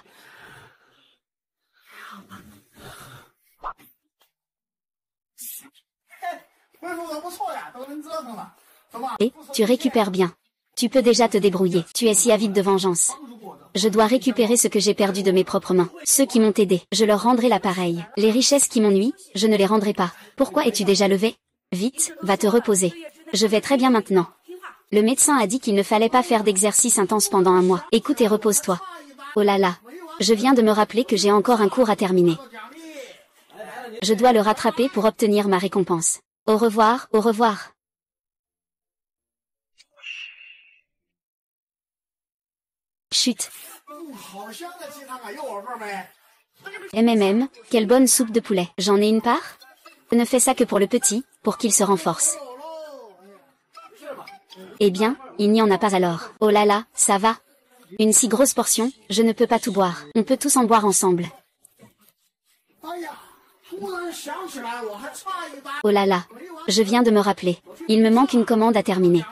[SPEAKER 2] Et tu récupères bien. Tu peux déjà te débrouiller. Tu es si avide de vengeance. Je dois récupérer ce que j'ai perdu de mes propres mains. Ceux qui m'ont aidé, je leur rendrai l'appareil. Les richesses qui m'ennuient, je ne les rendrai pas. Pourquoi es-tu déjà levé? Vite, va te reposer. Je vais très bien maintenant. Le médecin a dit qu'il ne fallait pas faire d'exercice intense pendant un mois. Écoute et repose-toi. Oh là là. Je viens de me rappeler que j'ai encore un cours à terminer. Je dois le rattraper pour obtenir ma récompense. Au revoir, au revoir. Chut. Quelle bonne soupe de poulet. J'en ai une part? Je ne fais ça que pour le petit, pour qu'il se renforce. Eh bien, il n'y en a pas alors. Oh là là, ça va. Une si grosse portion, je ne peux pas tout boire. On peut tous en boire ensemble. Oh là là, je viens de me rappeler. Il me manque une commande à terminer.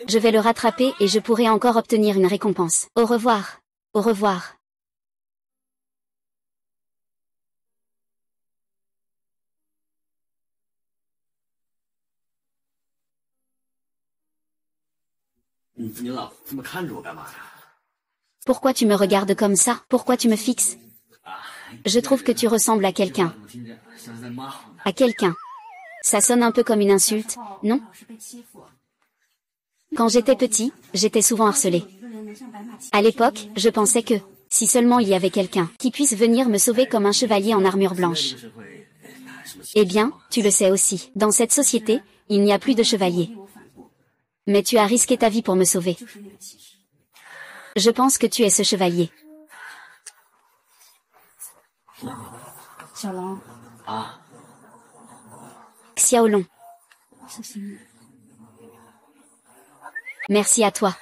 [SPEAKER 2] Je vais le rattraper et je pourrai encore obtenir une récompense. Au revoir. Au revoir. Pourquoi tu me regardes comme ça? Pourquoi tu me fixes? Je trouve que tu ressembles à quelqu'un. À quelqu'un. Ça sonne un peu comme une insulte, non? Quand j'étais petit, j'étais souvent harcelé. À l'époque, je pensais que, si seulement il y avait quelqu'un qui puisse venir me sauver comme un chevalier en armure blanche. Eh bien, tu le sais aussi, dans cette société, il n'y a plus de chevaliers. Mais tu as risqué ta vie pour me sauver. Je pense que tu es ce chevalier. Xiaolong. Merci à toi.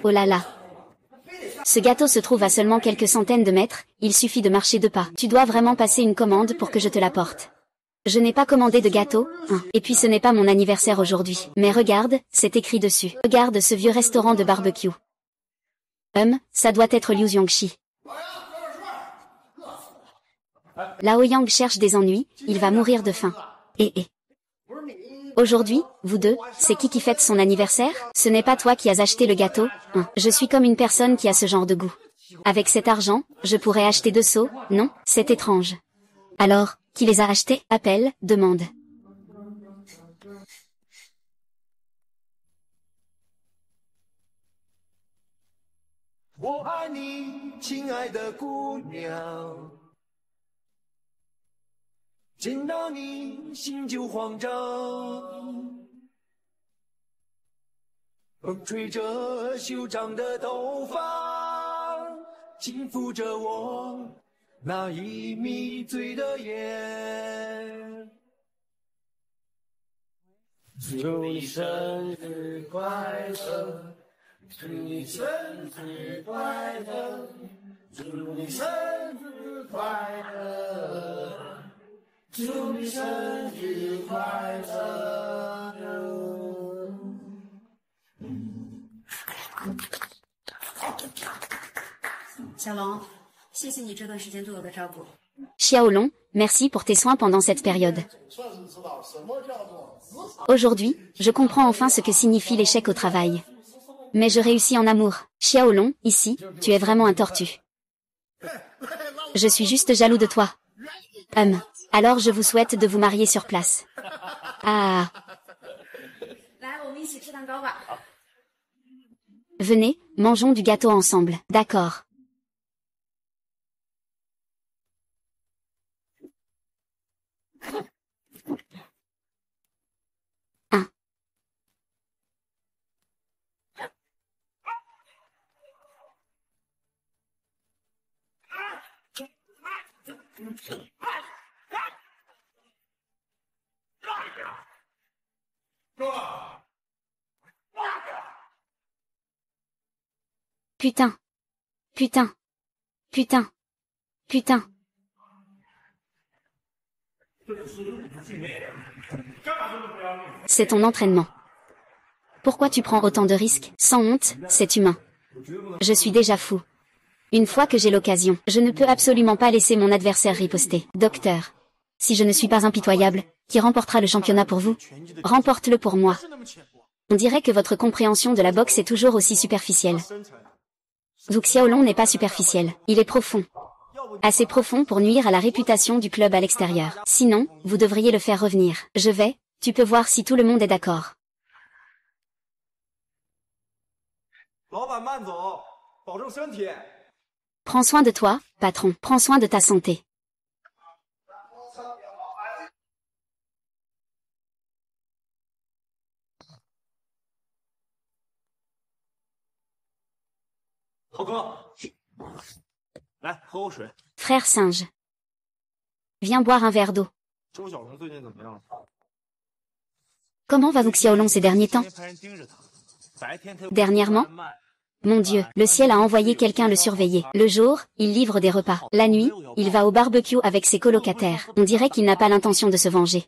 [SPEAKER 2] Oh là là. Ce gâteau se trouve à seulement quelques centaines de mètres, il suffit de marcher 2 pas. Tu dois vraiment passer une commande pour que je te l'apporte. Je n'ai pas commandé de gâteau, hein. Et puis ce n'est pas mon anniversaire aujourd'hui. Mais regarde, c'est écrit dessus. Regarde ce vieux restaurant de barbecue. Ça doit être Liu Xiongxi. Lao Yang cherche des ennuis, il va mourir de faim. Aujourd'hui, vous deux, c'est qui fête son anniversaire? Ce n'est pas toi qui as acheté le gâteau, hein. Je suis comme une personne qui a ce genre de goût. Avec cet argent, je pourrais acheter 2 seaux, non? C'est étrange. Alors, qui les a achetés? Appelle, demande. Xiaolong, merci pour tes soins pendant cette période. Aujourd'hui, je comprends enfin ce que signifie l'échec au travail. Mais je réussis en amour. Xiaolong, ici, tu es vraiment un tortue. Je suis juste jaloux de toi. Alors je vous souhaite de vous marier sur place. Ah. Venez, mangeons du gâteau ensemble. D'accord. Putain. Putain. Putain. Putain. C'est ton entraînement. Pourquoi tu prends autant de risques? Sans honte, c'est humain. Je suis déjà fou. Une fois que j'ai l'occasion, je ne peux absolument pas laisser mon adversaire riposter. Docteur. Si je ne suis pas impitoyable, qui remportera le championnat pour vous? Remporte-le pour moi. On dirait que votre compréhension de la boxe est toujours aussi superficielle. Zhu Xiaolong n'est pas superficiel, il est profond. Assez profond pour nuire à la réputation du club à l'extérieur. Sinon, vous devriez le faire revenir. Je vais, tu peux voir si tout le monde est d'accord. Prends soin de toi, patron. Prends soin de ta santé. Frère singe. Viens boire un verre d'eau. Comment va Zhu Xiaolong ces derniers temps? Dernièrement? Mon Dieu, le ciel a envoyé quelqu'un le surveiller. Le jour, il livre des repas. La nuit, il va au barbecue avec ses colocataires. On dirait qu'il n'a pas l'intention de se venger.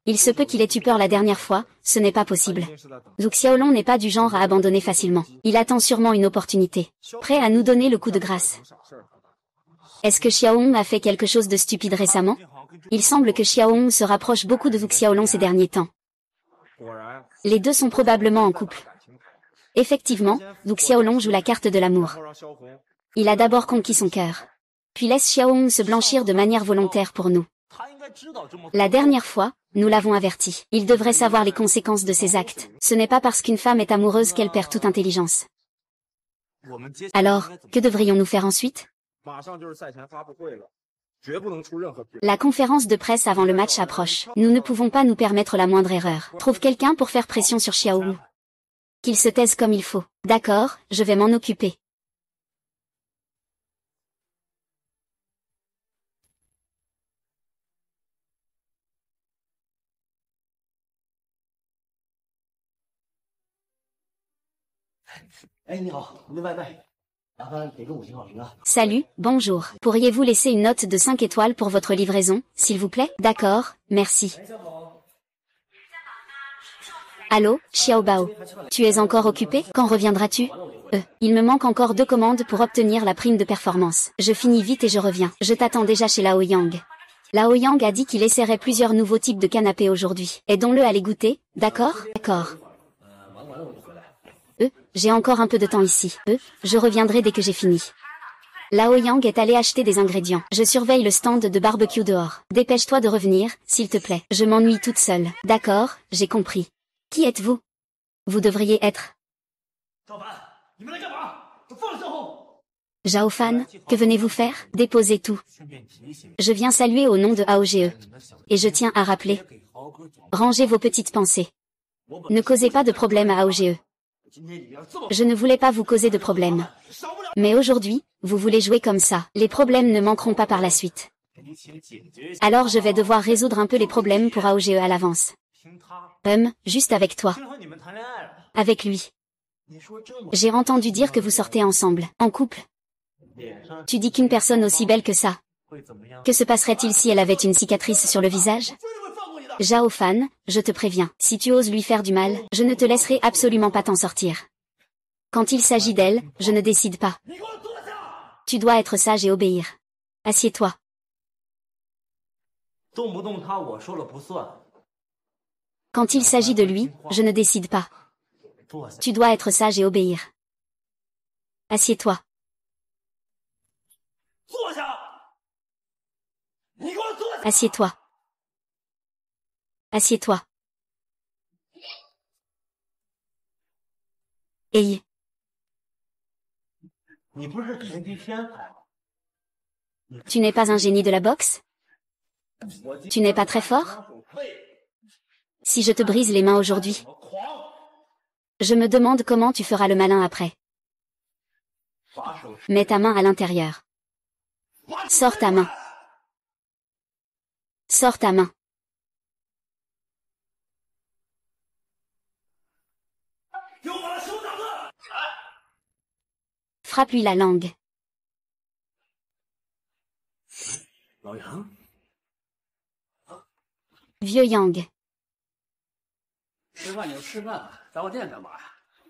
[SPEAKER 2] Il se peut qu'il ait eu peur la dernière fois, ce n'est pas possible. Zhu Xiaolong n'est pas du genre à abandonner facilement. Il attend sûrement une opportunité. Prêt à nous donner le coup de grâce. Est-ce que Xiaohong a fait quelque chose de stupide récemment? Il semble que Xiaohong se rapproche beaucoup de Zhu Xiaolong ces derniers temps. Les deux sont probablement en couple. Effectivement, Zhu Xiaolong joue la carte de l'amour. Il a d'abord conquis son cœur. Puis laisse Xiaohong se blanchir de manière volontaire pour nous. La dernière fois, nous l'avons averti. Il devrait savoir les conséquences de ses actes. Ce n'est pas parce qu'une femme est amoureuse qu'elle perd toute intelligence. Alors, que devrions-nous faire ensuite? La conférence de presse avant le match approche. Nous ne pouvons pas nous permettre la moindre erreur. Trouve quelqu'un pour faire pression sur Xiaohong. Qu'il se taise comme il faut. D'accord, je vais m'en occuper. Salut, bonjour. Pourriez-vous laisser une note de 5 étoiles pour votre livraison, s'il vous plaît? D'accord, merci. Allô, Xiaobao. Tu es encore occupé? Quand reviendras-tu? Il me manque encore 2 commandes pour obtenir la prime de performance. Je finis vite et je reviens. Je t'attends déjà chez Lao Yang. Lao Yang a dit qu'il essaierait plusieurs nouveaux types de canapés aujourd'hui. Aidons-le à les goûter, d'accord? D'accord. J'ai encore un peu de temps ici. Je reviendrai dès que j'ai fini. Lao Yang est allé acheter des ingrédients. Je surveille le stand de barbecue dehors. Dépêche-toi de revenir, s'il te plaît. Je m'ennuie toute seule. D'accord, j'ai compris. Qui êtes-vous? Vous devriez être... Zhao Fan, que venez-vous faire? Déposez tout. Je viens saluer au nom de AOGE. Et je tiens à rappeler. Rangez vos petites pensées. Ne causez pas de problème à AOGE. Je ne voulais pas vous causer de problème. Mais aujourd'hui, vous voulez jouer comme ça. Les problèmes ne manqueront pas par la suite. Alors je vais devoir résoudre un peu les problèmes pour AOGE à l'avance. Juste avec toi. Avec lui. J'ai entendu dire que vous sortez ensemble, en couple. Tu dis qu'une personne aussi belle que ça. Que se passerait-il si elle avait une cicatrice sur le visage? Zhao Fan, je te préviens, si tu oses lui faire du mal, je ne te laisserai absolument pas t'en sortir. Quand il s'agit d'elle, je ne décide pas. Tu dois être sage et obéir. Assieds-toi. Quand il s'agit de lui, je ne décide pas. Tu dois être sage et obéir. Assieds-toi. Assieds-toi. Assieds-toi. Hey. Tu n'es pas un génie de la boxe? Tu n'es pas très fort? Si je te brise les mains aujourd'hui, je me demande comment tu feras le malin après. Mets ta main à l'intérieur. Sors ta main. Sors ta main. frappe-lui la langue.
[SPEAKER 4] 老杨，
[SPEAKER 2] Vieux Yang.
[SPEAKER 4] 吃饭就吃饭，杂货店干嘛呀？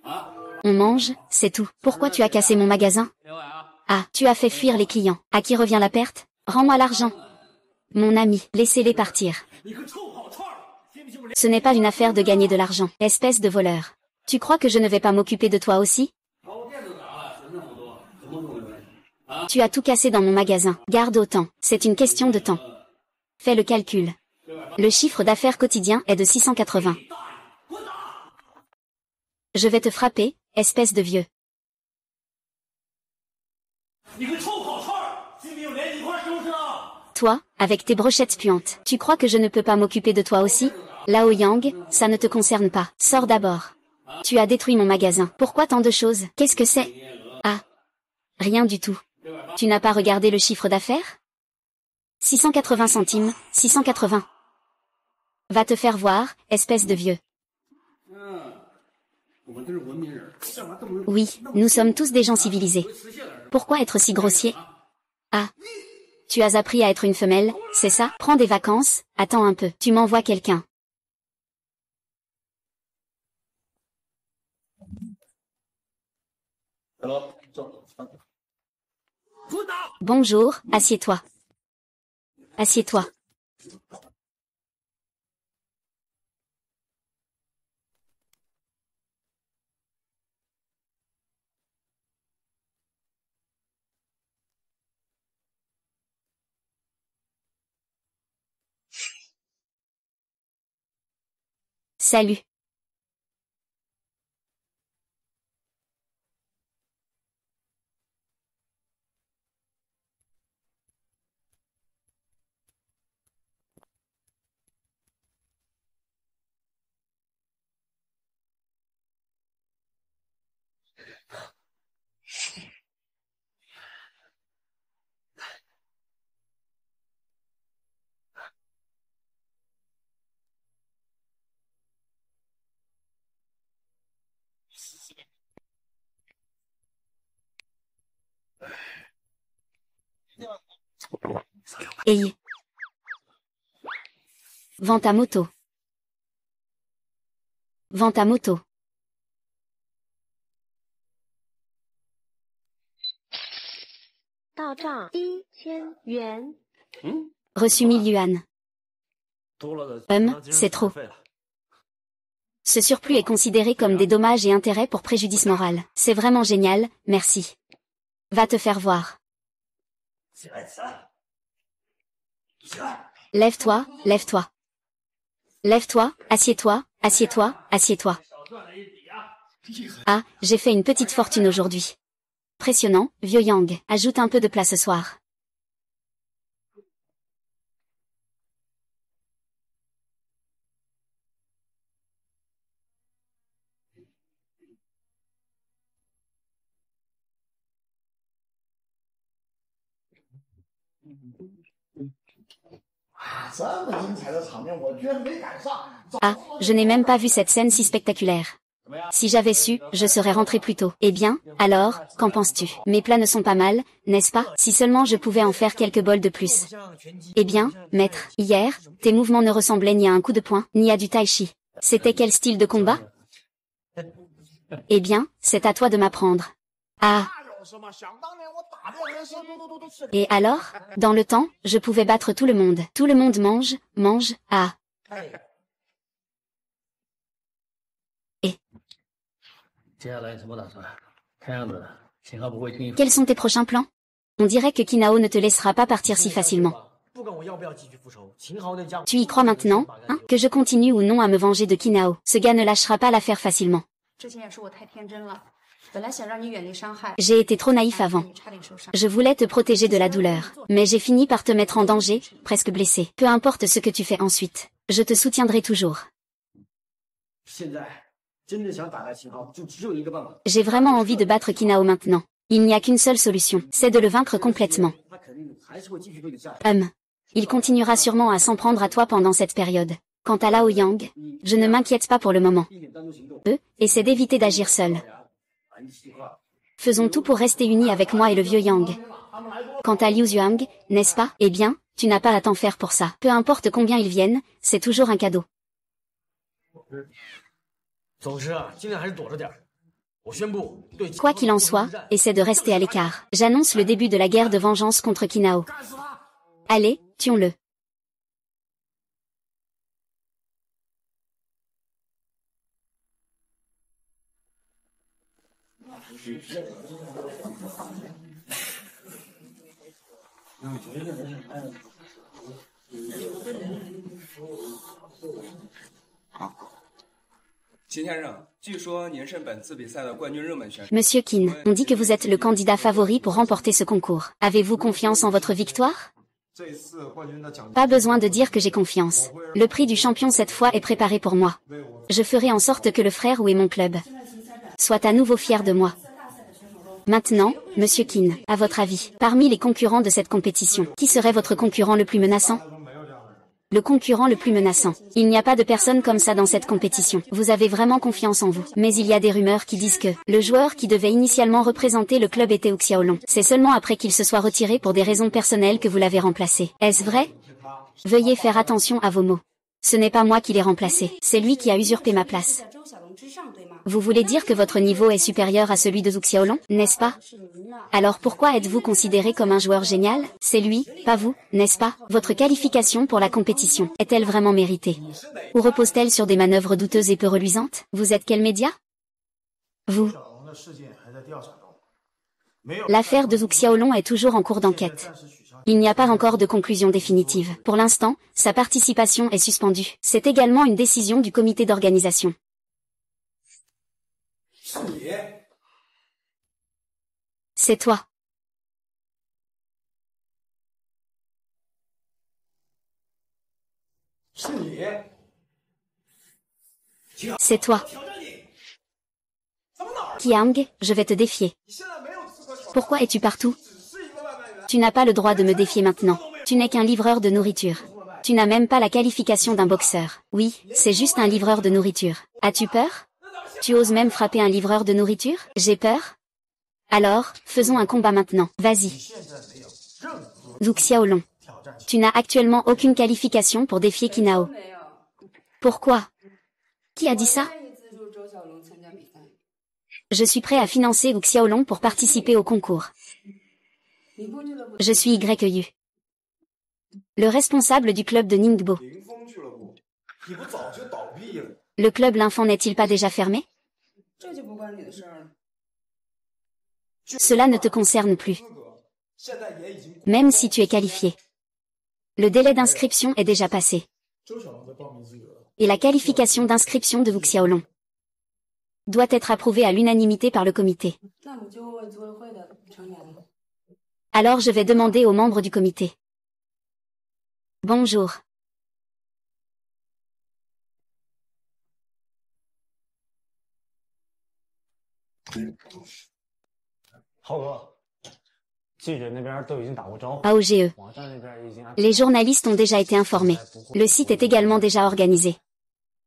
[SPEAKER 4] 啊，
[SPEAKER 2] On mange, c'est tout. Pourquoi tu as cassé mon magasin?
[SPEAKER 4] 刘伟啊，
[SPEAKER 2] Ah, tu as fait fuir les clients. À qui revient la perte? Rends-moi l'argent. Mon ami, laissez-les partir.
[SPEAKER 4] 你个臭跑串儿，信不信我连
[SPEAKER 2] Ce n'est pas une affaire de gagner de l'argent, espèce de voleur. Tu crois que je ne vais pas m'occuper de toi aussi?
[SPEAKER 4] 杂货店都砸了，存那么多，怎么弄的？
[SPEAKER 2] Tu as tout cassé dans mon magasin. Garde autant. C'est une question de temps. Fais le calcul. Le chiffre d'affaires quotidien est de 680. Je vais te frapper, espèce de vieux.
[SPEAKER 4] 你个臭跑串儿，信不信我连你一块儿收拾了？
[SPEAKER 2] Toi, avec tes brochettes puantes, tu crois que je ne peux pas m'occuper de toi aussi? Lao Yang, ça ne te concerne pas. Sors d'abord. Tu as détruit mon magasin. Pourquoi tant de choses? Qu'est-ce que c'est? Ah. Rien du tout. Tu n'as pas regardé le chiffre d'affaires? 680 centimes, 680. Va te faire voir, espèce de vieux.
[SPEAKER 4] 我们都是文明人，干嘛这么
[SPEAKER 2] Oui, nous sommes tous des gens civilisés. Pourquoi être si grossier? Ah. Tu as appris à être une femelle, c'est ça? Prends des vacances, attends un peu. Tu m'envoies quelqu'un. Bonjour, assieds-toi. Assieds-toi. Salut. Hey. Vends ta moto. Vends ta moto. Reçu 1000 yuan.
[SPEAKER 4] 多了的
[SPEAKER 2] c'est trop. Ce surplus est considéré comme des dommages et intérêts pour préjudice moral. C'est vraiment génial, merci. Va te faire voir. Lève-toi, lève-toi. Lève-toi, assieds-toi, assieds-toi, assieds-toi. Ah, j'ai fait une petite fortune aujourd'hui. Impressionnant, vieux Yang. Ajoute un peu de plat ce soir. Ah, je n'ai même pas vu cette scène si spectaculaire. Si j'avais su, je serais rentré plus tôt. Eh bien, alors, qu'en penses-tu? Mes plats ne sont pas mal, n'est-ce pas? Si seulement je pouvais en faire quelques bols de plus. Eh bien, maître, hier, tes mouvements ne ressemblaient ni à un coup de poing, ni à du tai chi. C'était quel style de combat? Eh bien, c'est à toi de m'apprendre. Ah. Et alors? Dans le temps, je pouvais battre tout le monde. Tout le monde mange, mange, ah. Quels sont tes prochains plans? On dirait que Kinao ne te laissera pas partir si facilement. Tu y crois maintenant, hein, que je continue ou non à me venger de Kinao? Ce gars ne lâchera pas l'affaire facilement. J'ai été trop naïf avant. Je voulais te protéger de la douleur, mais j'ai fini par te mettre en danger, presque blessé. Peu importe ce que tu fais ensuite, je te soutiendrai toujours. J'ai vraiment envie de battre Kinao maintenant. Il n'y a qu'une seule solution, c'est de le vaincre complètement. Il continuera sûrement à s'en prendre à toi pendant cette période. Quant à Lao Yang, je ne m'inquiète pas pour le moment. Essaie d'éviter d'agir seul. Faisons tout pour rester unis avec moi et le vieux Yang. Quant à Liu Yuang, n'est-ce pas? Eh bien, tu n'as pas à t'en faire pour ça. Peu importe combien ils viennent, c'est toujours un cadeau. Quoi qu'il en soit, essaie de rester à l'écart. J'annonce le début de la guerre de vengeance contre Kinao. Allez, tuons-le. Monsieur Qin, on dit que vous êtes le candidat favori pour remporter ce concours. Avez-vous confiance en votre victoire? Pas besoin de dire que j'ai confiance. Le prix du champion cette fois est préparé pour moi. Je ferai en sorte que le frère où est mon club soit à nouveau fier de moi. Maintenant, Monsieur Qin, à votre avis, parmi les concurrents de cette compétition, qui serait votre concurrent le plus menaçant? Le concurrent le plus menaçant. Il n'y a pas de personne comme ça dans cette compétition. Vous avez vraiment confiance en vous. Mais il y a des rumeurs qui disent que le joueur qui devait initialement représenter le club était Hu Xiaolong. C'est seulement après qu'il se soit retiré pour des raisons personnelles que vous l'avez remplacé. Est-ce vrai? Veuillez faire attention à vos mots. Ce n'est pas moi qui l'ai remplacé. C'est lui qui a usurpé ma place. Vous voulez dire que votre niveau est supérieur à celui de Hu Xiaolong, n'est-ce pas? Alors pourquoi êtes-vous considéré comme un joueur génial? C'est lui, pas vous, n'est-ce pas? Votre qualification pour la compétition est-elle vraiment méritée? Ou repose-t-elle sur des manœuvres douteuses et peu reluisantes? Vous êtes quel média? Vous. L'affaire de Hu Xiaolong est toujours en cours d'enquête. Il n'y a pas encore de conclusion définitive. Pour l'instant, sa participation est suspendue. C'est également une décision du comité d'organisation. C'est toi. C'est toi. Qiang, je vais te défier. Pourquoi es-tu partout? Tu n'as pas le droit de me défier maintenant. Tu n'es qu'un livreur de nourriture. Tu n'as même pas la qualification d'un boxeur. Oui, c'est juste un livreur de nourriture. As-tu peur? Tu oses même frapper un livreur de nourriture? J'ai peur? Alors, faisons un combat maintenant. Vas-y. Hu Xiaolong. Tu n'as actuellement aucune qualification pour défier Kinao. Pourquoi? Qui a dit ça? Je suis prêt à financer Hu Xiaolong pour participer au concours. Je suis YU. Le responsable du club de Ningbo. Le club L'Infant n'est-il pas déjà fermé? Cela ne te concerne plus. Même si tu es qualifié. Le délai d'inscription est déjà passé. Et la qualification d'inscription de Hu Xiaolong doit être approuvée à l'unanimité par le comité. Alors je vais demander aux membres du comité. Bonjour. AOGE. Les journalistes ont déjà été informés. Le site est également déjà organisé.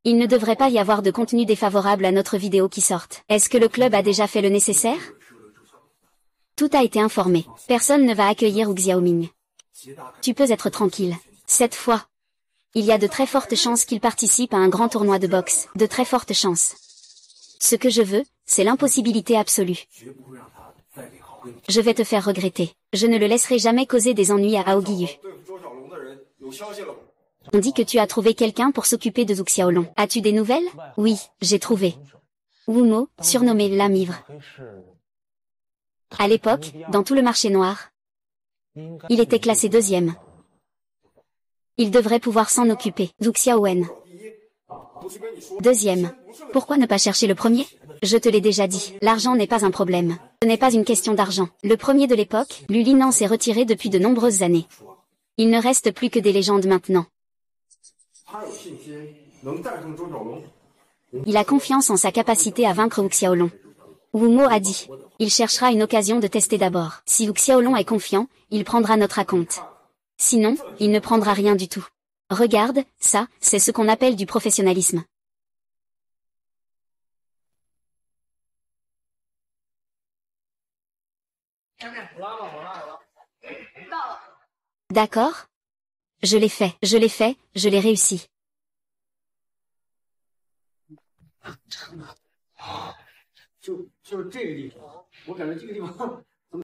[SPEAKER 2] Il ne devrait pas y avoir de contenu défavorable à notre vidéo qui sorte. Est-ce que le club a déjà fait le nécessaire? Tout a été informé. Personne ne va accueillir Hu Xiaoming. Tu peux être tranquille. Cette fois, il y a de très fortes chances qu'il participe à un grand tournoi de boxe. De très fortes chances. Ce que je veux, c'est l'impossibilité absolue. Je vais te faire regretter. Je ne le laisserai jamais causer des ennuis à Aogiyu. On dit que tu as trouvé quelqu'un pour s'occuper de Hu Xiaolong. As-tu des nouvelles? Oui, j'ai trouvé. Wu Mo, surnommé Lamivre. À l'époque, dans tout le marché noir, il était classé 2e. Il devrait pouvoir s'en occuper. Zhu Xiaowen. 2e. Pourquoi ne pas chercher le premier? Je te l'ai déjà dit, l'argent n'est pas un problème. Ce n'est pas une question d'argent. Le premier de l'époque, Lu Linan s'est retiré depuis de nombreuses années. Il ne reste plus que des légendes maintenant. Il a confiance en sa capacité à vaincre Hu Xiaolong. Wu Mo a dit. Il cherchera une occasion de tester d'abord. Si Hu Xiaolong est confiant, il prendra notre acompte. Sinon, il ne prendra rien du tout. Regarde, ça, c'est ce qu'on appelle du professionnalisme. D'accord? Je l'ai fait, je l'ai fait, je l'ai réussi.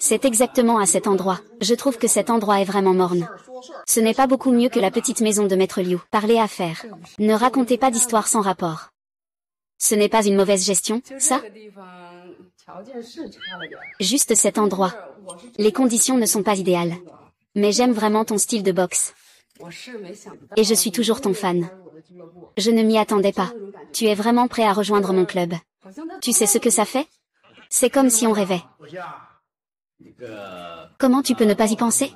[SPEAKER 2] C'est exactement à cet endroit. Je trouve que cet endroit est vraiment morne. Ce n'est pas beaucoup mieux que la petite maison de Maître Liu. Parler à faire. Ne racontez pas d'histoire sans rapport. Ce n'est pas une mauvaise gestion, ça? Juste cet endroit. Les conditions ne sont pas idéales. Mais j'aime vraiment ton style de boxe. Et je suis toujours ton fan. Je ne m'y attendais pas. Tu es vraiment prêt à rejoindre mon club. Tu sais ce que ça fait? C'est comme si on rêvait. Comment tu peux ne pas y penser?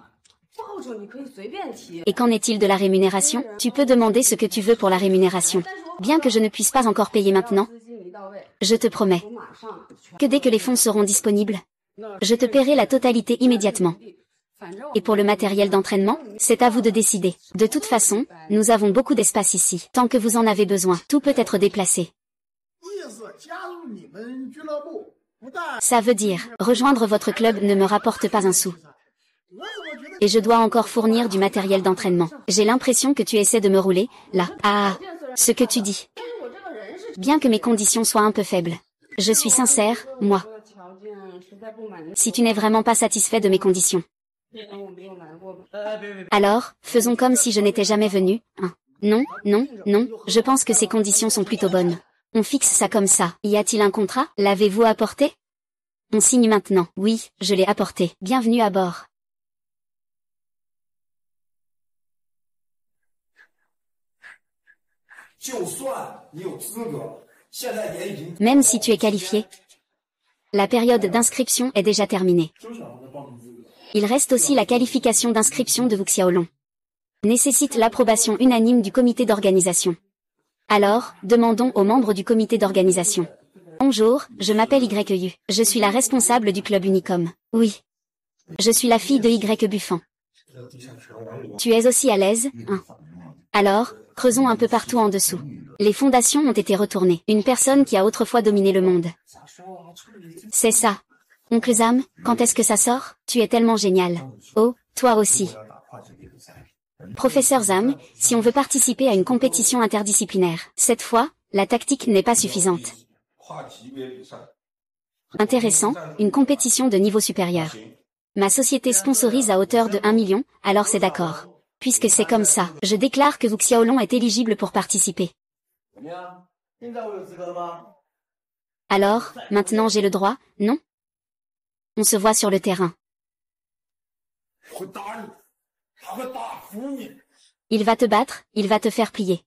[SPEAKER 2] Et qu'en est-il de la rémunération? Tu peux demander ce que tu veux pour la rémunération. Bien que je ne puisse pas encore payer maintenant, je te promets que dès que les fonds seront disponibles, je te paierai la totalité immédiatement. Et pour le matériel d'entraînement, c'est à vous de décider. De toute façon, nous avons beaucoup d'espace ici. Tant que vous en avez besoin, tout peut être déplacé. Ça veut dire, rejoindre votre club ne me rapporte pas un sou. Et je dois encore fournir du matériel d'entraînement. J'ai l'impression que tu essaies de me rouler, là. Ah, ce que tu dis. Bien que mes conditions soient un peu faibles. Je suis sincère, moi. Si tu n'es vraiment pas satisfait de mes conditions. Alors, faisons comme si je n'étais jamais venu, hein. Non, non, non, je pense que ces conditions sont plutôt bonnes. On fixe ça comme ça. Y a-t-il un contrat? L'avez-vous apporté? On signe maintenant. Oui, je l'ai apporté. Bienvenue à bord. Même si tu es qualifié, la période d'inscription est déjà terminée. Il reste aussi la qualification d'inscription de Wuxiaolong. Nécessite l'approbation unanime du comité d'organisation. Alors, demandons aux membres du comité d'organisation. Bonjour, je m'appelle YU. Je suis la responsable du club Unicom. Oui. Je suis la fille de Y Buffon. Tu es aussi à l'aise, hein? Alors, creusons un peu partout en dessous. Les fondations ont été retournées. Une personne qui a autrefois dominé le monde. C'est ça. Oncle Zam, quand est-ce que ça sort? Tu es tellement génial. Oh, toi aussi. Professeur Zam, si on veut participer à une compétition interdisciplinaire, cette fois, la tactique n'est pas suffisante. Intéressant, une compétition de niveau supérieur. Ma société sponsorise à hauteur de 1 million, alors c'est d'accord. Puisque c'est comme ça, je déclare que Wuxiaolong est éligible pour participer. Alors, maintenant j'ai le droit, non? On se voit sur le terrain. Il va te battre, il va te faire plier.